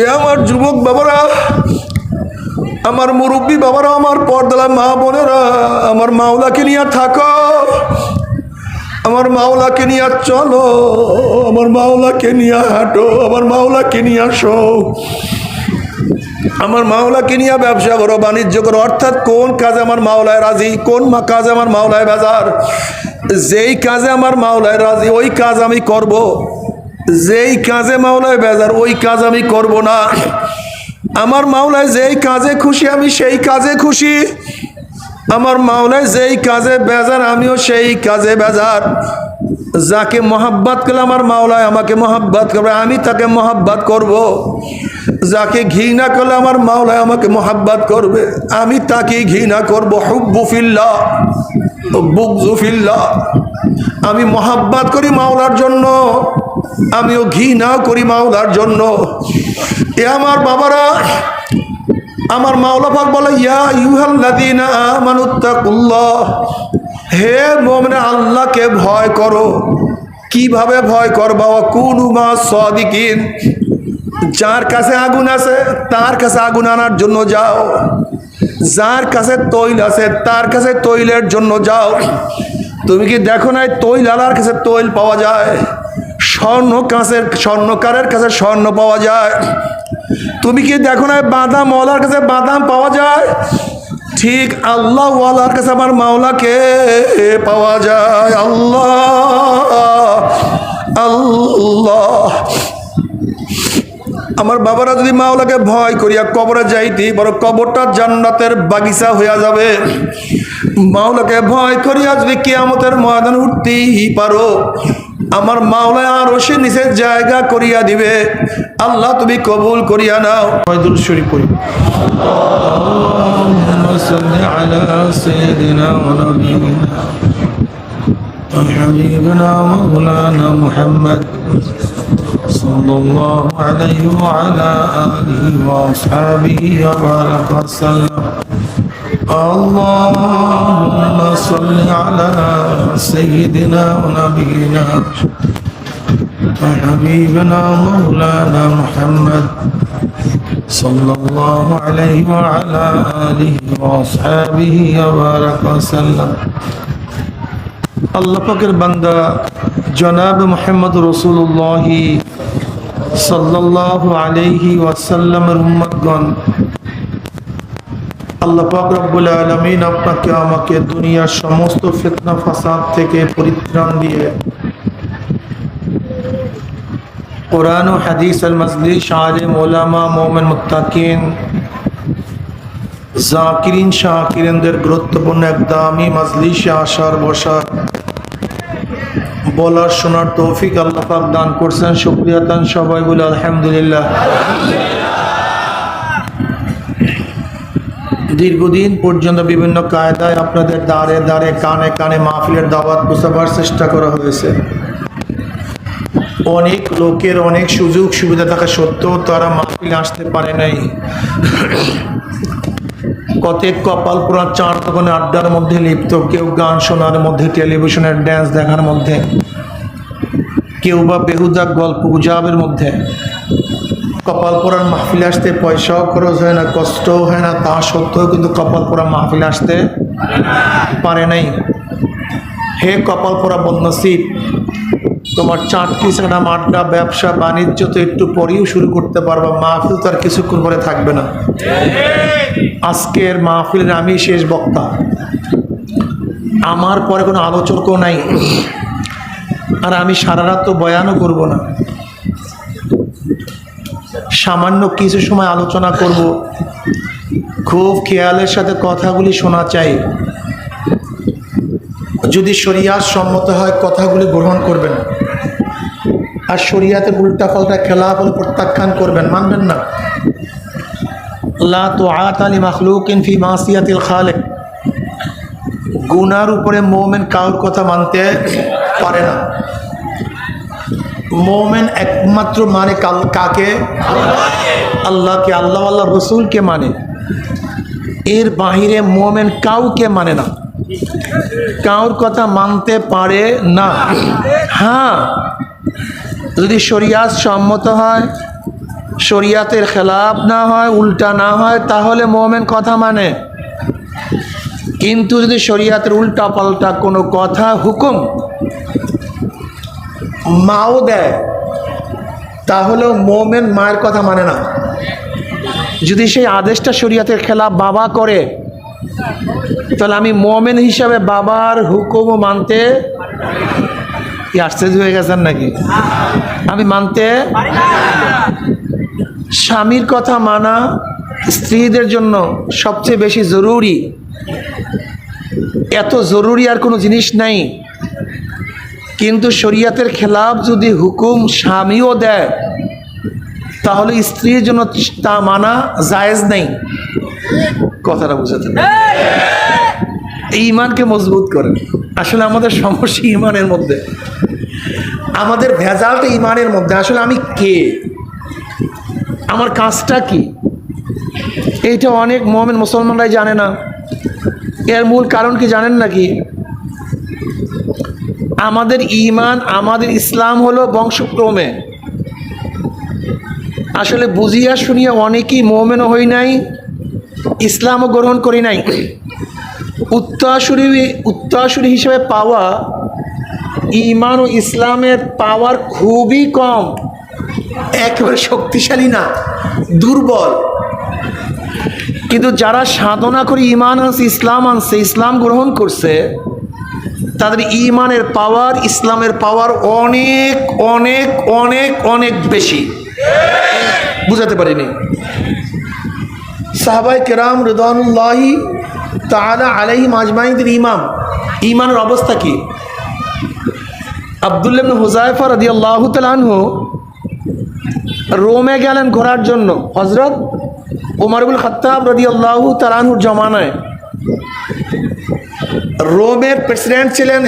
এ আমার যুবক বাবারা, আমার মুরব্বী বাবারা, আমার পর্দার মা বোনেরা, আমার মাওলাকে নিয়ে থাকো, আমার মাওলাকে নিয়ে চলো, আমার মাওলাকে নিয়ে হাঁটো, আমার মাওলাকে নিয়ে আসো, আমার মাওলাকে নিয়ে ব্যবসা করো, বাণিজ্য করো। অর্থাৎ কোন কাজে আমার মাওলায় রাজি, কোন কাজে আমার মাওলায় বেজার। যেই কাজে আমার মাওলায় রাজি ওই কাজ আমি করব, যেই কাজে মাওলায় বেজার ওই কাজ আমি করব না। আমার মাওলায় যেই কাজে খুশি আমি সেই কাজে খুশি, আমার মাওলায় যেই কাজে বেজার আমিও সেই কাজে বেজার। যাকে মহাব্বত করলে আমার মাওলায় আমাকে মহাব্বত করবে, আমি তাকে মহাব্বত করব। যাকে ঘৃণা করলে আমার মাওলায় আমাকে মহাব্বত করবে, আমি তাকে ঘৃণা করব। হুব্বু ফিল্লাহ বুগযু ফিল্লাহ। আমি মহাব্বত করি মাওলার জন্য, আমিও ঘৃণা করি মাওলার জন্য। এ আমার বাবারা, আমার মাওলা পাক বলে, ইয়া আইয়ুহাল্লাযীনা আমানুত্তাকুল্লাহ, হে মুমিন আল্লাহকে ভয় করো। কিভাবে ভয় করবা? ওয়া কুনু মাস সাদিকিন, যার কাছে আগুন আছে তার কাছে আগুন আনার জন্য যাও, যার কাছে তৈল আছে তার কাছে তৈলের জন্য যাও। তুমি কি দেখো না তৈল আলার কাছে তৈল পাওয়া যায়, স্বর্ণকারের কাছে স্বর্ণ পাওয়া যায়। তুমি কি দেখো না বাদাম ওয়ালার কাছে বাদাম পাওয়া যায়? ঠিক আল্লাহ ওয়ালার কাছে আমার মাওলাকে পাওয়া যায়। আল্লাহ আল্লাহ। আমার বাবারা যদি মাওলাকে ভয় করিয়া কবরে যাইতি, বড় কবরটা জান্নাতের বাগিচা হইয়া যাবে। মাওলাকে ভয় করিয়া যদি কিয়ামতের ময়দানে উঠতেই পারো, আমার মাওলা আরশের নিচে জায়গা করিয়া দিবে। আল্লাহ তুমি কবুল করিয়া নাও। দুরূদ শরীফ পড়ি। আল্লাহুম্মা সাল্লি আলা সাইয়্যিদিনা ওয়া নাবিয়িনা ওয়া হাবিবিনা মাওলানা মুহাম্মদ সাল্লাল্লাহু আলাইহি ওয়া আলা আলিহি ওয়া আসহাবিহি ওয়া বারাকা ওয়াসাল্লাম। اللهم صل على سيدنا ونبينا وحبيبنا مولانا محمد صلى الله عليه وعلى آله وأصحابه وبارك وسلم। আল্লাহ পাকের বান্দা জনাব মুহাম্মদ রাসূলুল্লাহ সাল্লাল্লাহু আলাইহি ওয়াসাল্লামের উম্মতগণ, আল্লাহ পাক রব্বুল আলামিন আপনাকে আমাকে দুনিয়ার সমস্ত ফিতনা ফাসাদ থেকে পরিত্রাণ দিয়ে কোরআন ও হাদিসের মজলিস, আলেম ওলামা, মুমিন মুত্তাকিন, জাকিরিন শাকিরিনদের গুরুত্বপূর্ণ একদামি মজলিসে আসার বসার বলার শোনার তৌফিক আল্লাহ পাক দান করছেন। শুকরিয়া তান সবাই বলে আলহামদুলিল্লাহ। দীর্ঘদিন পর্যন্ত বিভিন্ন কায়দায় আপনাদের দ্বারে দ্বারে কানে কানে মাহফিলের দাওয়াত পৌঁছাবার চেষ্টা করা হয়েছে। অনেক লোকের অনেক সুযোগ সুবিধা থাকা সত্ত্বেও তারা মাহফিলে আসতে পারে নাই। কতক কপাল পোড়া চার দোকানে আড্ডার মধ্যে লিপ্ত, কেউ গান শোনার মধ্যে, টেলিভিশনের ড্যান্স দেখার মধ্যে, কেউ বা বেহুদা গল্প গুজবের মধ্যে। কপাল পোড়ার মাহফিলে আসতে পয়সাও খরচ হয় না, কষ্টও হয় না, তা সত্ত্বেও কিন্তু কপাল পোড়া মাহফিলে আসতে পারে নাই। হে কপাল পোড়া বদনসিব, তোমার চাটকি সেনাম আড্ডা ব্যবসা বাণিজ্য তো একটু পরেও শুরু করতে পারবা, মাহফিল তো আর কিছুক্ষণ পরে থাকবে না। আজকের মাহফিলের আমি শেষ বক্তা, আমার পরে কোনো আলোচকও নাই, আর আমি সারা রাত তো বয়ানও করব না। সামান্য কিছু সময় আলোচনা করব, খুব খেয়ালের সাথে কথাগুলি শোনা চাই। যদি শরিয়াত সম্মত হয় কথাগুলি গ্রহণ করবেন, আর শরিয়াতের উল্টা পাল্টা খেলাফ হলে প্রত্যাখ্যান করবেন, মানবেন না। লা তুআতা লিমাখলুকিন ফি মাসিয়াতিল খালিক, গুনার উপরে মুমিন কাউর কথা মানতে পারে না। মুমিন একমাত্র মানে কাকে? আল্লাহকে, আল্লাহ আল্লাহ রসুলকে মানে। এর বাহিরে মুমিন কাউকে মানে না, কাউর কথা মানতে পারে না। হ্যাঁ, যদি শরিয়াত সম্মত হয় শরিয়াতের খেলাফ না হয়, উল্টা না হয়, তাহলে মোমেন কথা মানে। কিন্তু যদি শরিয়াতের উল্টা পাল্টা কোনো কথা, হুকুম মাও দেয়, তাহলেও মোমেন মায়ের কথা মানে না। যদি সেই আদেশটা শরিয়াতের খেলাফ বাবা করে, তাহলে আমি মোমেন হিসাবে বাবার হুকুমও মানতে, কি আশ্চর্য হয়ে গেছেন নাকি? আমি মানতে, স্বামীর কথা মানা স্ত্রীদের জন্য সবচেয়ে বেশি জরুরি। এত জরুরি আর কোনো জিনিস নাই। কিন্তু শরিয়াতের খেলাফ যদি হুকুম স্বামীও দেয়, তাহলে স্ত্রীর জন্য তা মানা জায়েজ নেই। কথাটা বুঝাতে ঈমানকে মজবুত করে। আসলে আমাদের সমস্যা ঈমানের মধ্যে, আমাদের ভেজালটা ঈমানের মধ্যে। আসলে আমি কে, আমার কাজটা কি, এইটা অনেক মুমিন মুসলমানরাই জানে না। এর মূল কারণ কি জানেন নাকি? আমাদের ঈমান, আমাদের ইসলাম হলো বংশক্রমে। আসলে বুঝিয়া শুনিয়া অনেকেই মুমিনও হই নাই, ইসলামও গ্রহণ করি নাই। উত্তরসূরি হিসেবে পাওয়া ঈমান ও ইসলামের পাওয়ার খুবই কম, একেবারে শক্তিশালী না, দুর্বল। কিন্তু যারা সাধনা করে ঈমান আনছে, ইসলাম আনছে, ইসলাম গ্রহণ করছে, তাদের ঈমানের পাওয়ার, ইসলামের পাওয়ার অনেক অনেক অনেক অনেক বেশি। বুঝাতে পারিনি? সাহাবায়ে কেরাম রিদওয়ানুল্লাহি তাআলা আলাইহিম আজমাইনের ঈমানের অবস্থা কি? আব্দুল্লাহ ইবনে হুযায়ফা রাদিয়াল্লাহু তাআলা আনহু রোমে গেলেন ঘোরার জন্য। হযরত ওমর ইবনে খাত্তাব রাদিয়াল্লাহু তাআলা আনহুর জমানায় রোমের প্রেসিডেন্ট ছিলেন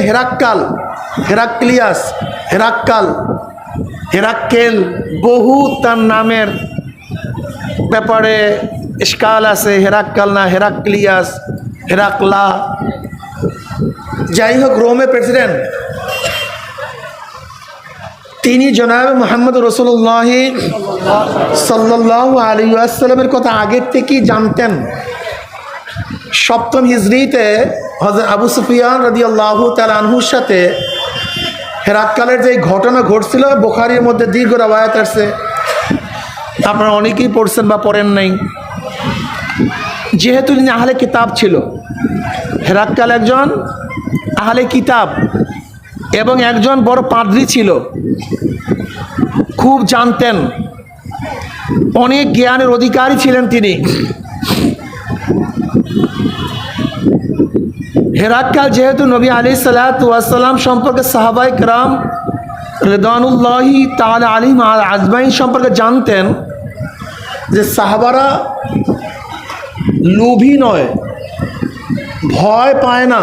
হেরাক্কেল। বহু তার নামের ব্যাপারে ইশকাল আছে, হেরাক্কাল না হেরাক্লিয়াস, হেরাক্লা, যাই হোক রোমের প্রেসিডেন্ট। তিনি জনাব মুহাম্মদ রাসূলুল্লাহ সাল্লাল্লাহু আলাইহি ওয়াসাল্লামের কথা আগের থেকেই জানতেন। সপ্তম হিজরিতে হযরত আবু সুফিয়ান রাদিয়াল্লাহু তাআলা আনহুর সাথে হেরাক্কালের যে ঘটনা ঘটছিল, বুখারীর মধ্যে দীর্ঘ রওয়ায়াত আছে, আপনারা অনেকেই পড়ছেন বা পড়েন নাই। যেহেতু তিনি আহলে কিতাব ছিল, হেরাক্কাল একজন আহলে কিতাব এবং একজন বড় পাদ্রী ছিল, খুব জানতেন, অনেক জ্ঞানের অধিকারী ছিলেন তিনি। হেরাক্কাল যেহেতু নবী আলাইহিস সালাতু ওয়াস সালাম সম্পর্কে সাহাবায়ে কেরাম রিদওয়ানুল্লাহি তাআলা আলাইহিম আজমাইন সম্পর্কে জানতেন যে সাহাবারা লোভী নয়, ভয় পায় না,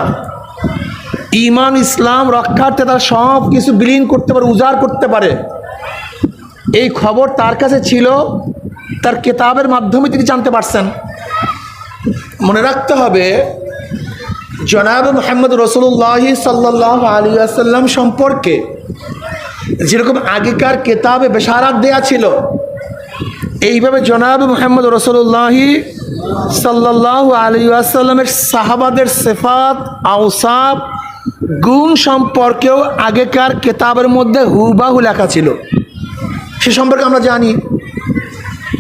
ঈমান ইসলাম রক্ষার্থে তারা সব কিছু বিলীন করতে পারে, উজাড় করতে পারে। এই খবর তার কাছে ছিল, তার কিতাবের মাধ্যমে তিনি জানতে পারছেন। মনে রাখতে হবে, জনাব মুহাম্মদ রাসূলুল্লাহ সাল্লাল্লাহু আলাইহি ওয়াসাল্লাম সম্পর্কে যেরকম আগেকার কিতাবে বেশারাত দেয়া ছিল, এইভাবে জনাব মুহাম্মদ রাসূলুল্লাহ সাল্লাল্লাহু আলাইহি ওয়াসাল্লামের সাহাবাদের সিফাত, আওসাফ, গুণ সম্পর্কেও আগেকার কিতাবের মধ্যে হুবহু লেখা ছিল। সে সম্পর্কে আমরা জানি।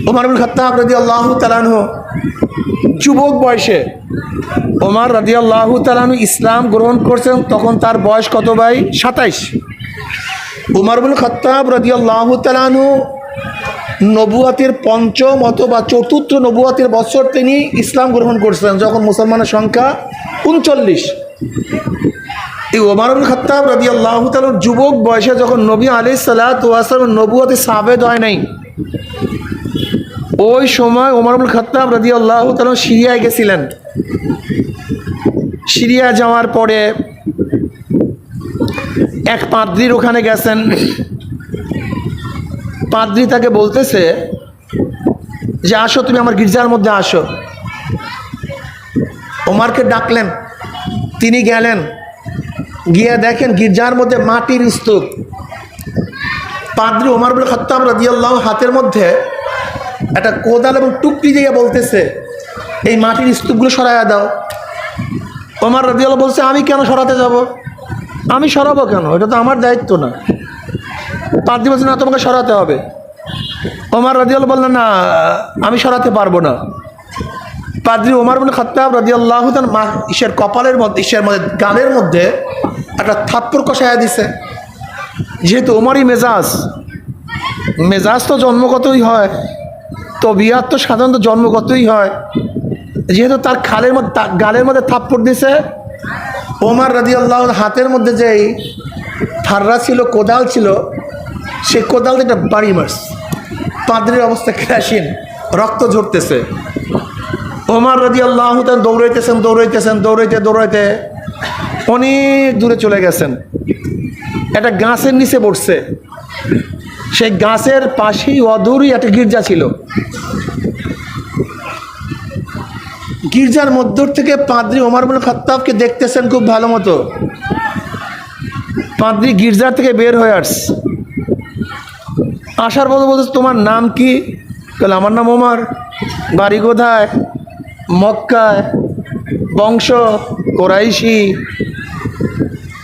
ওমর ইবনে খাত্তাব রাদিয়াল্লাহু তাআলা আনহু যুবক বয়সে, ওমর রাদিয়াল্লাহু তাআলা আনহু ইসলাম গ্রহণ করছেন, তখন তার বয়স কত ভাই? 27। ওমর ইবনে খাত্তাব রাদিয়াল্লাহু তাআলা আনহু নবুয়াতের পঞ্চম অথবা চতুর্থ নবুয়াতের বছর তিনি ইসলাম গ্রহণ করছিলেন, যখন মুসলমানের সংখ্যা 39। এই ওমর ইবনে খাত্তাব রাদিয়াল্লাহু তাআলা যুবক বয়সে যখন নবী আলাইহিস সালাতু ওয়াস সালাম নবুয়তে সাবেত হয় নাই, ওই সময় ওমর ইবনে খাত্তাব রাদিয়াল্লাহু তাআলা সিরিয়ায় গেছিলেন। সিরিয়া যাওয়ার পরে এক পাদ্রীর ওখানে গেছেন। পাদ্রী তাকে বলতেছে যে আসো, তুমি আমার গির্জার মধ্যে আসো। ওমরকে ডাকলেন, তিনি গেলেন, গিয়ে দেখেন গির্জার মধ্যে মাটির স্তূপ। পাদ্রী ওমর ইবনে খাত্তাব রাদিয়াল্লাহু হাতের মধ্যে একটা কোদাল এবং টুকরি দিয়ে বলতেছে এই মাটির স্তূপগুলো সরাইয়া দাও। ওমর রাদিয়াল্লাহু বলছে আমি কেন সরাতে যাব, আমি সরাবো কেন, এটা তো আমার দায়িত্ব না। পাদ্রী বলছে না তোমাকে সরাতে হবে। ওমর রাদিয়াল্লাহু বললেন না আমি সরাতে পারবো না। পাদ্রী ওমর ইবনে খাত্তাব রাদিয়াল্লাহু তাআলা ঈশের কপালের মধ্যে ঈশের মধ্যে গালের মধ্যে একটা থাপ্পড় কষাইয়া দিছে। যেহেতু ওমরই মেজাজ তো জন্মগতই হয়, তবিয়াত তো সাধারণত জন্মগতই হয়। যেহেতু তার গালের মধ্যে থাপ্পড় দিছে, ওমর রাদিয়াল্লাহু হাতের মধ্যে যেই ফাররা ছিল, কোদাল ছিল, সে কোদাল একটা বাড়ি মারছে। পাদ্রীর অবস্থা ক্রাশিন, রক্ত ঝরতেছে। ওমর রাদিয়াল্লাহু তাআলা দৌড়াইতে অনেক দূরে চলে গেছেন। একটা গাছের নিচে পড়ছে। সেই গাছের পাশেই অদূরই একটা গির্জা ছিল। গির্জার মধ্য থেকে পাদ্রী ওমর ইবনে খাত্তাবকে দেখতেছেন খুব ভালো মতো। পাদ্রী গির্জার থেকে বের হয়ে আসছে। আসার পর বলছে তোমার নাম কি? বলে আমার নাম ওমর। বাড়ি কোথায়? মক্কায়। বংশ কোরাইশি।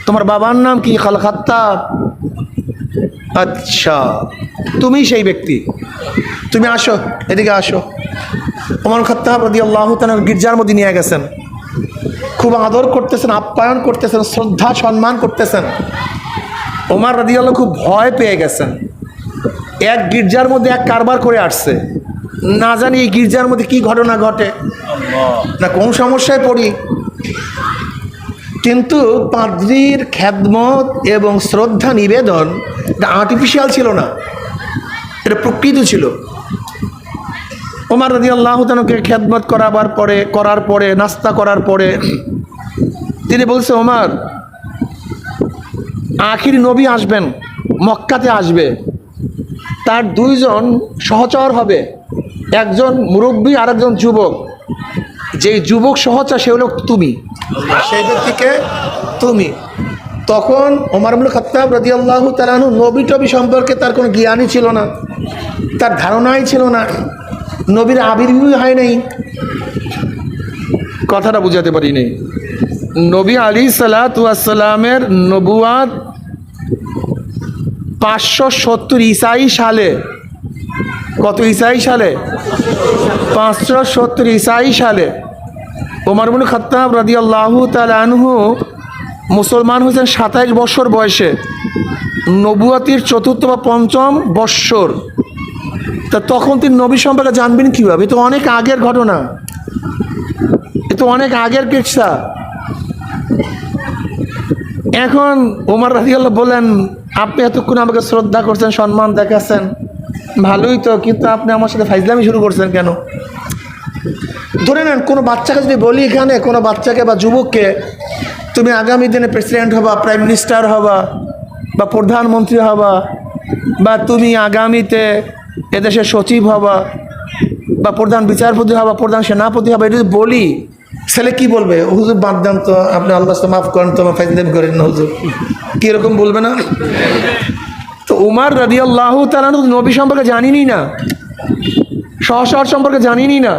তোমার বাবার নাম কি? খাল খাত্তাব। আচ্ছা তুমি সেই ব্যক্তি, তুমি আসো, এদিকে আসো। ওমর খাত্তাব রাদিয়াল্লাহু তাআলা গির্জার মধ্যে নিয়ে গেছেন। খুব আদর করতেছেন, আপ্যায়ন করতেছেন, শ্রদ্ধা সম্মান করতেছেন। ওমর রাদিয়াল্লাহু খুব ভয় পেয়ে গেছেন। এক গির্জার মধ্যে এক কারবার করে আসছে, না জানি এই গির্জার মধ্যে কি ঘটনা ঘটে না কোন সমস্যায় পড়ি। কিন্তু পাদ্রীর খেদমত এবং শ্রদ্ধা নিবেদন এটা আর্টিফিশিয়াল ছিল না, এটা প্রকৃত ছিল। ওমর রাদিয়াল্লাহু তাআলাকে খেদমত করার পরে নাস্তা করার পরে তিনি বলছে ওমর আখির নবী আসবেন, মক্কাতে আসবে, তার দুইজন সহচর হবে, একজন মুরব্বী আর একজন যুবক। যেই যুবক সহচর সে হলো তুমি, সেই ব্যক্তিকে তুমি। তখন ওমর ইবনে খাত্তাব রাদিয়াল্লাহু তাআলা আনহু নবী টবি সম্পর্কে তার কোনো জ্ঞানই ছিল না, তার ধারণাই ছিল না, নবীর আবির্ভাবই হয় নাই। কথাটা বুঝাতে পারি নাই। নবী আলাইহিসসালাতু ওয়াসসালামের নবুয়াত 570 ঈসাই সালে, কত ঈসাই সালে? 570 ঈসাই সালে ওমর ইবনে খাত্তাব রাদিয়াল্লাহু তাআলা আনহু মুসলমান হয়েছেন 27 বছর বয়সে, নবুয়াতির 4র্থ বা 5ম বৎসর। তা তখন তিনি নবী সম্পর্কে জানবেন কীভাবে? এ তো অনেক আগের ঘটনা, এ তো অনেক আগের কিসসা। এখন ওমর রাদিয়াল্লাহু বলেন আপনি এতক্ষণ আমাকে শ্রদ্ধা করছেন, সম্মান দেখাচ্ছেন, ভালোই তো, কিন্তু আপনি আমার সাথে ফাইজলামি শুরু করছেন কেন? ধরে নেন কোনো বাচ্চাকে যদি বলি, এখানে কোনো বাচ্চাকে বা যুবককে তুমি আগামী দিনে প্রেসিডেন্ট হবা, প্রাইম মিনিস্টার হবা, বা প্রধানমন্ত্রী হবা, বা তুমি আগামীতে এদেশের সচিব হবা, বা প্রধান বিচারপতি হবা, প্রধান সেনাপতি হবা, এটা যদি বলি, ছেলে কি বলবে? হুজুর বাদ দেন তো, আপনি আল্লাহ মাফ করেন তো, ফাইজলামি করেন না হুজুর, কীরকম বলবে না? তো উমর রাদিয়াল্লাহু তাআলা নবী সম্পর্কে জানিনি না, সহচর সম্পর্কে জানিনি না।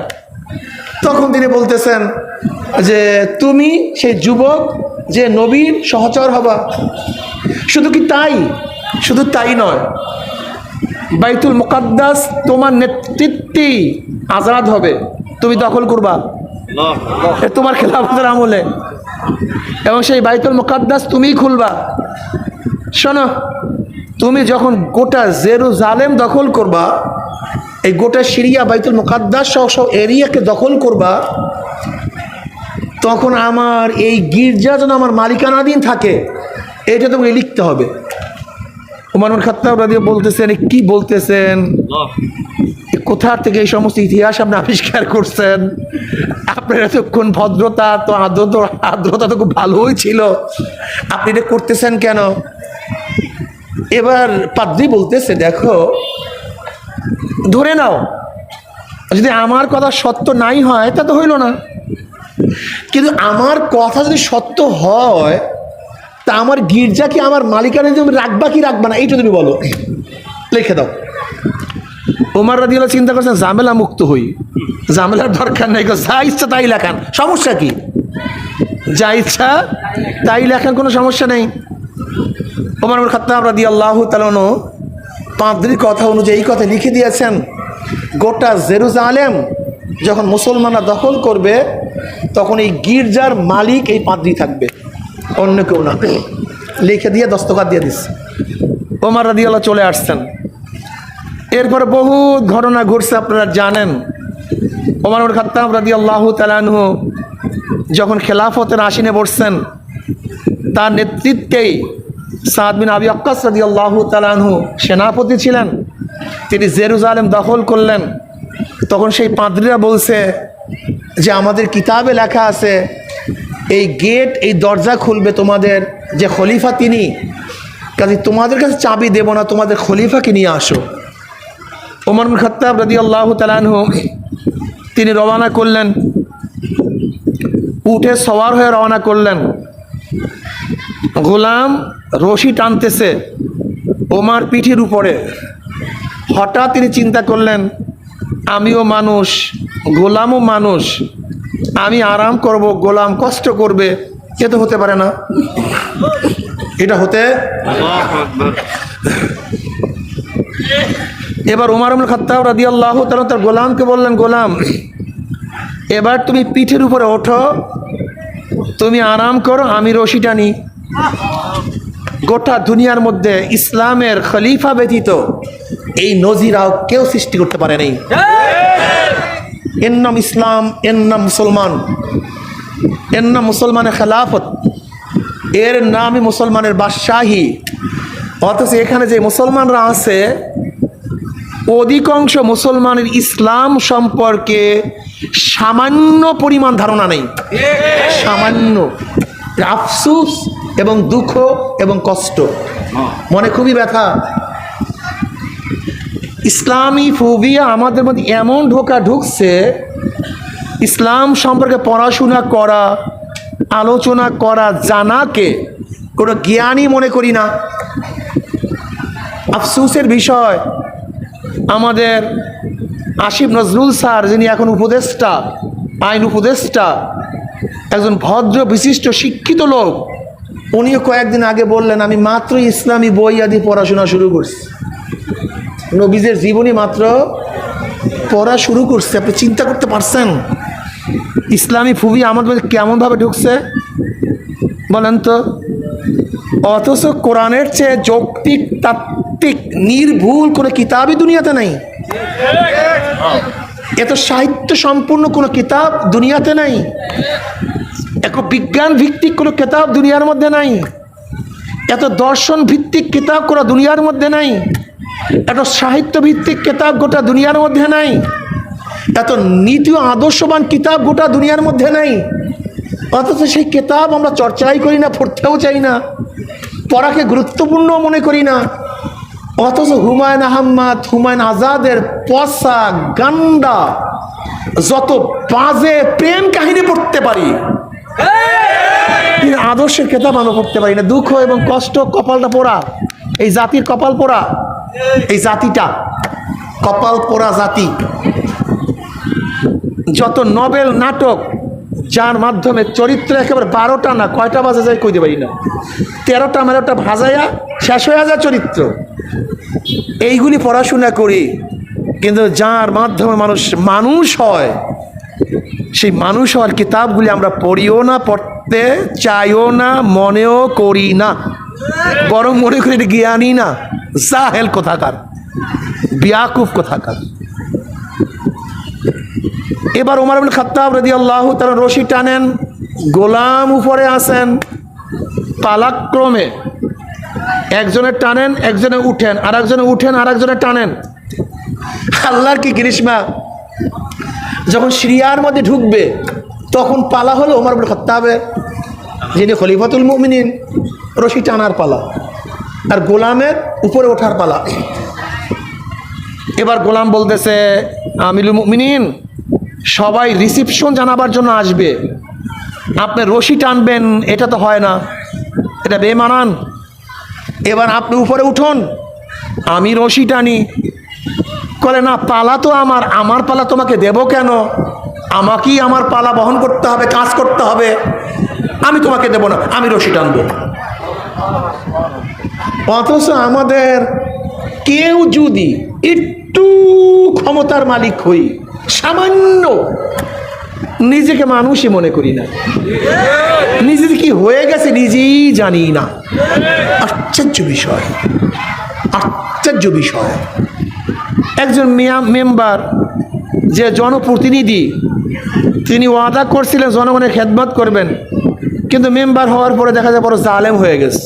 তখন তিনি বলতেছেন যে তুমি সেই যুবক যে নবীর সহচর হবা। শুধু কি তাই? শুধু তাই নয়, বাইতুল মুকাদ্দাস তোমার নেতৃত্বেই আজাদ হবে, তুমি দখল করবা তোমার খেলাফতের আমলে, এবং সেই বাইতুল মুকাদ্দাস তুমিই খুলবা। শোনো, তুমি যখন গোটা জেরুজালেম দখল করবা, এই গোটা সিরিয়া বাইতুল মুকাদ্দাস সহ এরিয়াকে দখল করবা, তখন আমার এই গির্জা যেন আমার মালিকানাধীন থাকে, এটা তোমাকে লিখতে হবে। ওমর ইবনে খাত্তাব রাদিয়াল্লাহু বলতেছেন কি বলতেছেন, কোথা থেকে এই সমস্ত ইতিহাস আপনি আবিষ্কার করছেন? আপনার এতক্ষণ ভদ্রতা তো আর্দ্রতা তো খুব ভালোই ছিল, আপনি এটা করতেছেন কেন? এবার পাদ্রী বলতেছে দেখো, ধরে নাও যদি আমার কথা সত্য নাই হয় তা তো হইল না, কিন্তু আমার কথা যদি সত্য হয় তা আমার গির্জা কি আমার মালিকানা তুমি রাখবা কি রাখবা না, এইটা তুমি বলো, লিখে দাও। ওমর রাদিয়াল্লাহু চিন্তা করছেন ঝামেলা মুক্ত হই, ঝামেলার দরকার নেই, যা ইচ্ছা তাই লেখান, সমস্যা কি? যা ইচ্ছা তাই লেখান, কোনো সমস্যা নেই। ওমর ইবনে খাত্তাব রাদিয়াল্লাহু তাআলা আনহু পাদ্রীর কথা অনুযায়ী এই কথা লিখে দিয়েছেন, গোটা জেরুজালেম যখন মুসলমানরা দখল করবে তখন এই গির্জার মালিক এই পাদ্রী থাকবে, অন্য কেউ না। লিখে দিয়ে দস্তখত দিয়ে দিচ্ছে। ওমর রাদিয়াল্লাহু চলে আসছেন। এরপর বহুত ঘটনা ঘটছে, আপনারা জানেন। ওমর ইবনে খাত্তাব রাদিয়াল্লাহু তাআলা আনহু যখন খেলাফতের আসীনে বসছেন, তার নেতৃত্বেই সাদ বিন আবি ওয়াক্কাস রাদিয়াল্লাহু তাআলা আনহু সেনাপতি ছিলেন। তিনি জেরুজালেম দখল করলেন। তখন সেই পাদ্রীরা বলছে যে আমাদের কিতাবে লেখা আছে এই গেট, এই দরজা খুলবে তোমাদের যে খলিফা তিনি, কাজে তোমাদের কাছে চাবি দেব না, তোমাদের খলিফাকে নিয়ে আসো। ওমর ইবনে খাত্তাব রাদিয়াল্লাহু তাআলা আনহু তিনি রওনা করলেন, উঠে সওয়ার হয়ে রওনা করলেন। গোলাম রশি টানতেছে ওমর পিঠির উপরে। হঠাৎ তিনি চিন্তা করলেন, আমিও মানুষ, গোলামও মানুষ, আমি আরাম করব, গোলাম কষ্ট করবে, এ তো হতে পারে না। এটা হতে এবার ওমর ইবনে খাত্তাব রাদিয়াল্লাহু তাআলা তার গোলামকে বললেন, গোলাম এবার তুমি পিঠের উপরে ওঠো, তুমি আরাম করো, আমি রশি টানি। গোটা দুনিয়ার মধ্যে ইসলামের খলিফা ব্যতীত এই নজিরাও কেউ সৃষ্টি করতে পারে নাই। এর নাম ইসলাম, এর নাম মুসলমান, এর নাম মুসলমানের খেলাফত, এর নামই মুসলমানের বাদশাহী। অথচ এখানে যে মুসলমানরা আছে অধিকাংশ মুসলমানের ইসলাম সম্পর্কে সামান্য পরিমাণ ধারণা নেই, সামান্য। আফসোস এবং দুঃখ এবং কষ্ট, মনে খুবই ব্যথা। ইসলামী ফোবিয়া আমাদের মধ্যে এমন ঢুকছে, ইসলাম সম্পর্কে পড়াশোনা করা, আলোচনা করা, জানাকে কোনো জ্ঞানী মনে করি না। আফসোসের বিষয়, আমাদের আসিফ নজরুল স্যার, যিনি এখন উপদেষ্টা, আইন উপদেষ্টা, একজন ভদ্র বিশিষ্ট শিক্ষিত লোক, উনিও কয়েকদিন আগে বললেন আমি মাত্র ইসলামী বই আদি পড়াশোনা শুরু করছি, নবীজের জীবনী মাত্র পড়া শুরু করছে। আপনি চিন্তা করতে পারছেন ইসলামী ফুবি আমাদের মধ্যে কেমনভাবে ঢুকছে বলেন তো? অথচ কোরআনের চেয়ে যৌক্তিক, তাত্ত্বিক, নির্ভুল কোনো কিতাবই দুনিয়াতে নেই। এত সাহিত্য সম্পূর্ণ কোনো কিতাব দুনিয়াতে নাই, এত বিজ্ঞান ভিত্তিক কোনো কিতাব দুনিয়ার মধ্যে নাই, এত দর্শন ভিত্তিক কিতাব কোনো দুনিয়ার মধ্যে নাই, এত সাহিত্য ভিত্তিক কিতাব গোটা দুনিয়ার মধ্যে নাই, এত নীতি ও আদর্শবান কিতাব গোটা দুনিয়ার মধ্যে নাই। অথচ সেই কিতাব আমরা চর্চাই করি না, পড়তেও চাই না, পড়াকে গুরুত্বপূর্ণ মনে করি না। অথচ হুমায়ুন আহমদ, হুমায়ুন আজাদের পসা গান্ডা যত বাজে প্রেম কাহিনী পড়তে পারি, আদর্শের কিতাব আমরা পড়তে পারি না। দুঃখ এবং কষ্ট, কপালটা পোড়া, এই জাতির কপাল পোড়া, এই জাতিটা কপাল পোড়া জাতি। যত নভেল, নাটক, যার মাধ্যমে চরিত্র একেবারে 12টা না কয়টা বাজে যায় কইতে পারি না, 13টা 13টা ভাজাইয়া শেষ হয়ে যায় চরিত্র, এইগুলি পড়াশোনা করি। কিন্তু যার মাধ্যমে মানুষ মানুষ হয়, সেই মানুষ হওয়ার কিতাবগুলি আমরা পড়িও না, পড়তে চাইও না, মনেও করি না, বরং মনে করি এটা জ্ঞানী না, জাহেল কোথাকার, বিয়াকুফ কোথাকার। এবার ওমর ইবনে খাত্তাব রাদিয়াল্লাহু তাআলা রশি টানেন, গোলাম উপরে আসেন, পালাক্রমে একজনের টানেন, একজনে উঠেন, আর একজনে উঠেন, আর একজনে টানেন। আল্লাহর কি গ্রীষ্মা, যখন সিরিয়ার মধ্যে ঢুকবে তখন পালা হলো ওমর ইবনে খাত্তাবের, যিনি খলিফাতুল মুমিনিন, রশি টানার পালা, আর গোলামের উপরে ওঠার পালা। এবার গোলাম বলতেছে, আমিরুল মুমিনিন, সবাই রিসিপশন জানাবার জন্য আসবে, আপনি রশি টানবেন, এটা তো হয় না, এটা বেমানান। এবার আপনি উপরে উঠুন, আমি রশি টানি। বলে না, পালা তো আমার পালা তোমাকে দেব কেন? আমাকেই আমার পালা বহন করতে হবে, কাজ করতে হবে, আমি তোমাকে দেব না, আমি রশি টানবো। অথচ আমাদের কেউ যদি একটু ক্ষমতার মালিক হই, সামান্য, নিজেকে মানুষই মনে করি না, নিজের কি হয়ে গেছে নিজেই জানি না। আশ্চর্য বিষয়, আশ্চর্য বিষয়। একজন মেম্বার, যে জনপ্রতিনিধি, তিনি ওয়াদা করছিলেন জনগণের খেদমত করবেন, কিন্তু মেম্বার হওয়ার পরে দেখা যায় বড় জালেম হয়ে গেছে।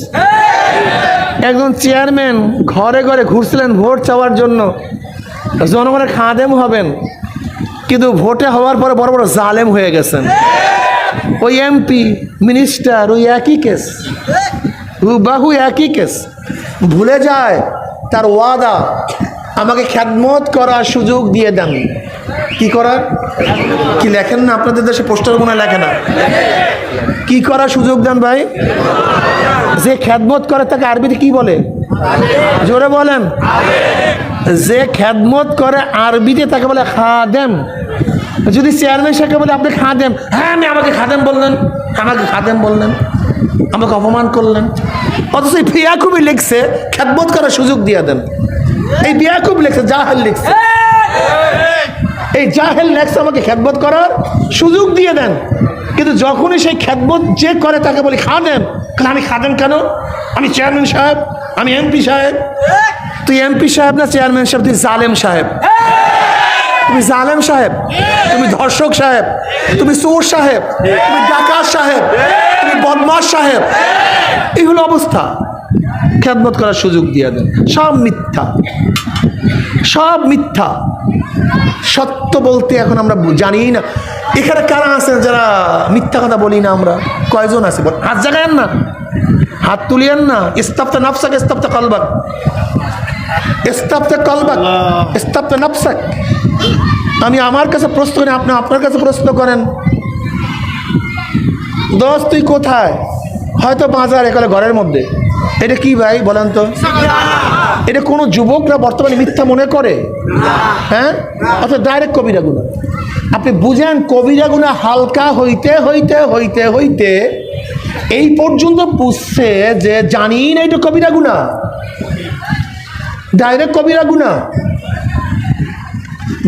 একজন চেয়ারম্যান ঘরে ঘরে ঘুরছিলেন ভোট চাওয়ার জন্য, জনগণের খাদেম হবেন, কিন্তু ভোটে হওয়ার পরে বড় বড় জালেম হয়ে গেছেন। ওই এমপি মিনিস্টার ওই একই কেস, হুবাহু একই কেস। ভুলে যায় তার ওয়াদা, আমাকে খেদমত করার সুযোগ দিয়ে দেন। কি করার? কি লেখেন না আপনাদের দেশে পোস্টার গুনা লেখে না? কি করার সুযোগ দেন ভাই? যে খেদমত করে তাকে আরবিতে কি বলে? জোরে বলেন। যে খেদমত করে আরবিতে তাকে বলে খাদেম। যদি চেয়ারম্যান সাহেবকে বলে আপনি খাদেম, হ্যাঁ আমি আমাকে খাদেম বললেন, আমাকে খাদেম বললেন, আমাকে অপমান করলেন। অথচ এই বিয়াকুবই লিখছে খেদমত করার সুযোগ দিয়ে দেন। এই বিয়াকুব লিখছে, জাহেল লিখছে, এই জাহেল লেখছে আমাকে খেদমত করার সুযোগ দিয়ে দেন। কিন্তু যখনই সেই খেদমত যে করে তাকে বলি খাদেম, আমি খাদেম কেন? আমি চেয়ারম্যান সাহেব, আমি এমপি সাহেব। তুই এমপি সাহেব না চেয়ারম্যান সাহেব, তুই জালেম সাহেব। তুমি জালেম সাহেব, তুমি ধর্ষক সাহেব, তুমি চোর সাহেব, তুমি ডাকাত সাহেব, তুমি বদমাশ সাহেব। এই হলো অবস্থা। খেদমত করার সুযোগ দিয়ে দেন। সব মিথ্যা, সব মিথ্যা। সত্য বলতে এখন আমরা জানি না। এখানে কারা আছেন যারা মিথ্যা কথা বলি না? আমরা কয়জন আছে? হাত জাগায়েন না, হাত তুলিয়েন না। ইস্তাফতা নাফসাক, ইস্তাফতা কলবাক, ইস্তাফতা কলবাক, ইস্তাফতা নাফসাক। আমি আমার কাছে প্রশ্ন করি, আপনি আপনার কাছে প্রশ্ন করেন। দোস্ত তুই কোথায়? হয়তো বাজার, এখানে ঘরের মধ্যে। এটা কি ভাই বলেন তো? এটা কোনো যুবকরা বর্তমানে মিথ্যা মনে করে? হ্যাঁ, অর্থাৎ ডাইরেক্ট কবিরা গুনাহ। আপনি বুঝেন, কবিরা গুনাহ হালকা হইতে হইতে হইতে হইতে এই পর্যন্ত বুঝছে যে জানি না এটা কবিরা গুনাহ, ডাইরেক্ট কবিরা গুনাহ।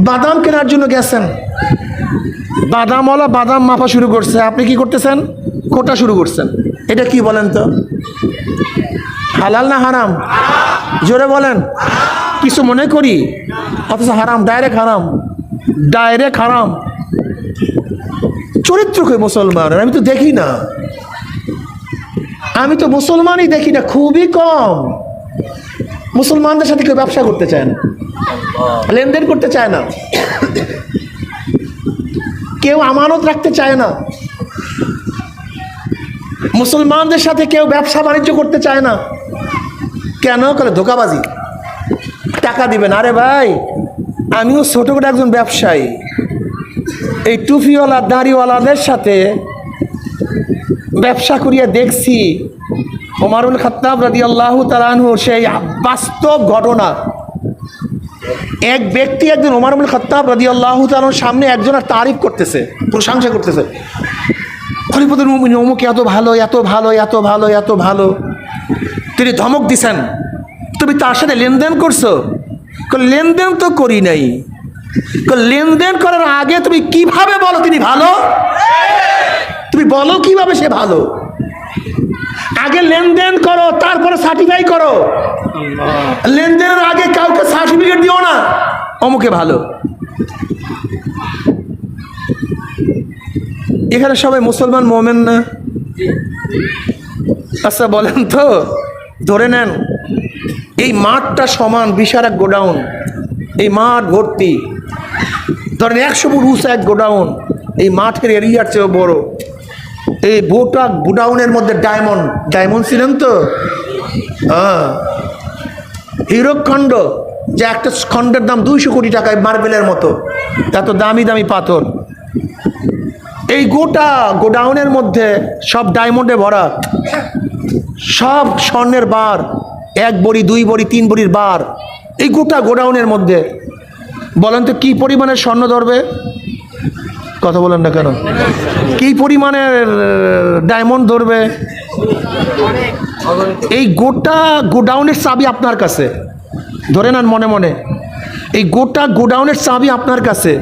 বাদাম কেনার জন্য গেছেন, বাদামওয়ালা বাদাম মাপা শুরু করছে, আপনি কি করতেছেন? কোটা শুরু করছেন। এটা কি বলেন তো? হালাল না হারাম? জোরে বলেন। কিছু মনে করি, অথচ হারাম, ডাইরেক্ট হারাম, ডাইরেক্ট হারাম। চরিত্র কই মুসলমানের? আমি তো দেখি না, আমি তো মুসলমানই দেখি না, খুবই কম। মুসলমানদের সাথে কেউ ব্যবসা করতে চায় না, লেনদেন করতে চায় না, কেউ আমানত রাখতে চায় না, মুসলমানদের সাথে কেউ ব্যবসা বাণিজ্য করতে চায় না। কেন? করে ধোকাবাজি, টাকা দিবেন। আরে ভাই, আমিও ছোটখাটো একজন ব্যবসায়ী। এই টুপিওয়ালা দাড়িওয়ালাদের সাথে ব্যবসা করিয়া দেখছি। ওমরুল খাত্তাব রাদিয়াল্লাহু তাআলা আনহু, সেই বাস্তব ঘটনা। এক ব্যক্তি একজন ওমরুল খাত্তাব রাদিয়াল্লাহু তাআলার সামনে একজনের তারিফ করতেছে, প্রশংসা করতেছে। খলিফাতুল মুমিনিন অমুক এত ভালো, এত ভালো, এত ভালো, এত ভালো। তিনি ধমক দিছেন, তুমি তার সাথে লেনদেন করছো? লেনদেন তো করি নাই। লেনদেন করার আগে তুমি কিভাবে বলো তিনি ভালো? তুমি বলো কিভাবে সে ভালো? আগে লেনদেন করো, তারপরে সার্টিফাই করো। লেনদেনের আগে কাউকে সার্টিফিকেট দিও না অমুকে ভালো। এখানে সবাই মুসলমান মোমেন না? আচ্ছা বলেন তো, ধরে নেন এই মাঠটা সমান বিশাল এক গোডাউন, এই মাঠ ভর্তি, ধরেন 100 ফুট উঁচা এক গোডাউন, এই মাঠের এরিয়ার চেয়েও বড়। এই গোটা গোডাউনের মধ্যে ডায়মন্ড, ডায়মন্ড ছিলেন তো? হ্যাঁ, হীরক খণ্ড, যে একটা খণ্ডের দাম 200 কোটি টাকায়, মার্বেলের মতো, এত দামি দামি পাথর। এই গোটা গোডাউনের মধ্যে সব ডায়মন্ডে ভরা, সব স্বর্ণের বার, 1 বড়ি 2 বড়ি 3 বড়ির বার, এই গোটা গোডাউনের মধ্যে। বলেন তো কি পরিমাণের স্বর্ণ ধরবে? কথা বলেন না কেন? কি পরিমাণের ডায়মন্ড ধরবে? এই গোটা গোডাউনের চাবি আপনার কাছে, ধরে নেন মনে মনে, এই গোটা গোডাউনের চাবি আপনার কাছে।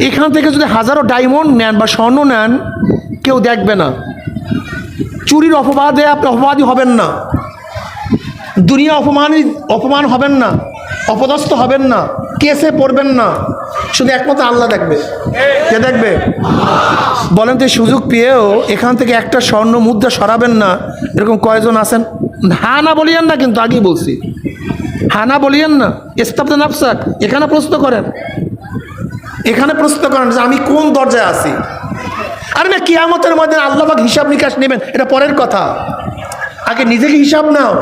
এখান থেকে যদি হাজারো ডায়মন্ড নেন বা স্বর্ণ নেন, কেউ দেখবে না। চুরির অপবাদে আপনি অপবাদী হবেন না, দুনিয়া অপমান হবেন না, অপদস্থ হবেন না, কেসে পড়বেন না। শুধু একমাত্র আল্লাহ দেখবে। কে দেখবে? বলেন তো সুযোগ পেয়েও এখান থেকে একটা স্বর্ণ মুদ্রা সরাবেন না, এরকম কয়জন আছেন? হ্যাঁ না বলিয়েন না, কিন্তু আগেই বলছি, হ্যাঁ না বলিয়েন না। ইস্তাবদা নাফসাক, এখানে প্রশ্ন করেন, এখানে প্রশ্ন করেন যে আমি কোন দরজায় আছি। আরে না, কিয়ামতের মধ্যে আল্লাহ পাক হিসাব নিকাশ নেবেন, এটা পরের কথা। আগে নিজেকে হিসাব নাও।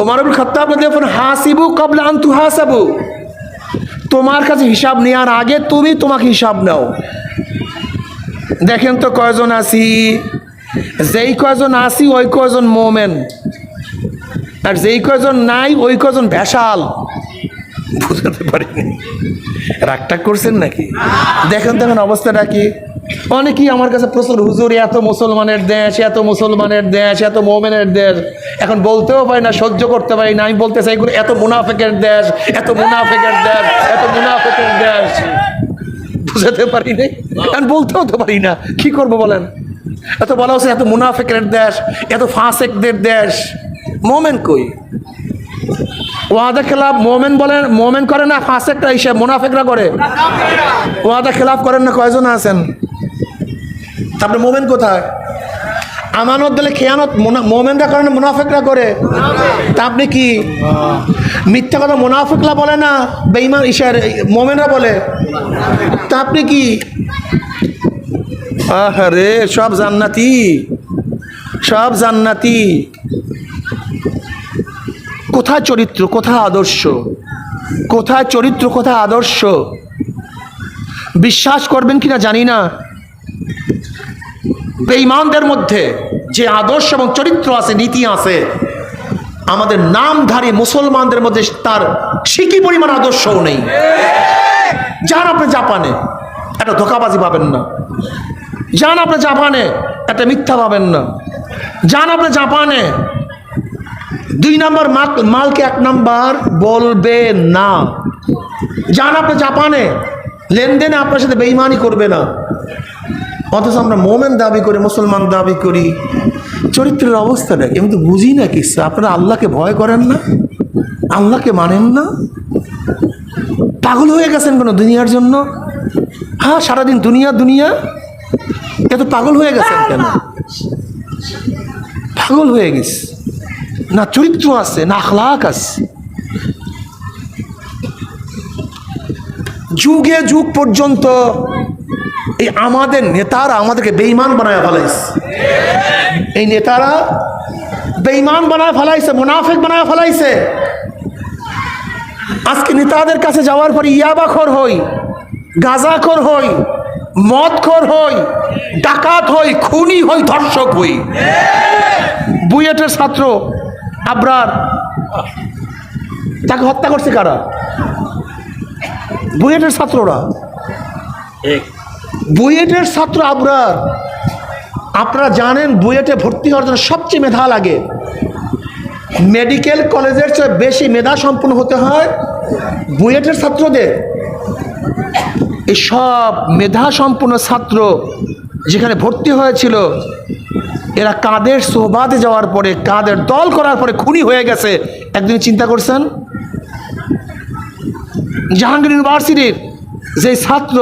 ওমর ইবনে খাত্তাব রাদিয়াল্লাহু আনহু হাসিবু ক্বাবলা আন তুহাসাবু, তোমার কাছে হিসাব নেওয়ার আগে তুমি তোমাকে হিসাব নাও। দেখেন তো কয়জন আছি, যেই কয়জন আছি ওই কয়জন মোমেন, আর যেই কয়জন নাই ওই কয়জন ভেসাল। বুঝতে পারিনি, রাগটা করছেন নাকি? দেখেন দেখেন অবস্থাটা কি। অনেকেই আমার কাছে প্রচুর, হুজুর এত মুসলমানের দেশ, এত মুসলমানের দেশ, এত মোমেনের দেশ, এখন বলতেও পারি না, সহ্য করতে পারি না। আমি বলতে চাই এগুলো এত মুনাফেকের দেশ, এত মুনাফেকের দেশ, এত মুনাফেকের দেশ। বুঝাতে পারি না, এখন বলতেও তো পারি না, কি করবো বলেন? এত বলা হচ্ছে এত মুনাফেকের দেশ, এত ফাসেকদের দেশ। মোমেন কই? ওয়াদা খেলাফ মোমেন বলেন, মোমেন করে না, ফাসেকরা হিসাব মুনাফেকরা করে। ওয়াদা খেলাফ করেন না, কয়জন আছেন? তারপরে মোমেন কোথায়? আমানত দিলে খেয়ানত মোমেনরা করে না, মুনাফেকরা করে। তা আপনি কি মিথ্যা কথা মুনাফেকরা বলে না, বেঈমান ইশার মোমেনরা বলে? তা আপনি কি? আহারে, সব জান্নাতি, সব জান্নাতি। কোথায় চরিত্র, কোথায় আদর্শ? কোথায় চরিত্র, কোথায় আদর্শ? বিশ্বাস করবেন কিনা জানি না, বেঈমানদের মধ্যে যে আদর্শ এবং চরিত্র আছে, নীতি আছে, আমাদের নামধারী মুসলমানদের মধ্যে তার সিকি পরিমাণ আদর্শও নেই। যান আপনি জাপানে, একটা ধোঁকাবাজি পাবেন না। যান আপনি জাপানে, একটা মিথ্যা পাবেন না। যান আপনি জাপানে, 2 নম্বর মালকে 1 নম্বর বলবে না। যান আপনি জাপানে, লেনদেনে আপনার সাথে বেঈমানি করবে না। অথচ আমরা মোমেন দাবি করি, মুসলমান দাবি করি। চরিত্রের অবস্থাটা আমি তো বুঝি না কিছু। আপনারা আল্লাহকে ভয় করেন না, আল্লাহকে মানেন না, পাগল হয়ে গেছেন কোনো দুনিয়ার জন্য? হ্যাঁ, সারাদিন দুনিয়া দুনিয়া, এত পাগল হয়ে গেছেন কেন? পাগল হয়ে গেছে না, চরিত্র আছে না, আখলাক আছে। যুগে যুগ পর্যন্ত এই আমাদের নেতারা আমাদেরকে বেঈমান বানায় ফেলাইছে। এই নেতারা বেঈমান বানায় ফেলাইছে, মুনাফিক বানায় ফেলাইছে। আজকে নেতাদের কাছে যাওয়ার পরে ইয়াবাখোর হই, গাঁজাখোর হই, মদখোর হই, ডাকাত হই, খুনি হই, ধর্ষক হই। বুয়েটের ছাত্র আবরার, তাকে হত্যা করছে কারা? বুয়েটের ছাত্ররা। বুয়েটের ছাত্র আবরার। আপনারা জানেন বুয়েটে ভর্তি হওয়ার জন্য সবচেয়ে মেধা লাগে। মেডিকেল কলেজের চেয়ে বেশি মেধা সম্পন্ন হতে হয় বুয়েটের ছাত্রদের। এই সব মেধা সম্পন্ন ছাত্র যেখানে ভর্তি হয়েছিল, এরা কাদের সোহবাতে যাওয়ার পরে, কাদের দল করার পরে খুনি হয়ে গেছে। একদিন চিন্তা করছেন? জাহাঙ্গীর ইউনিভার্সিটির যে ছাত্র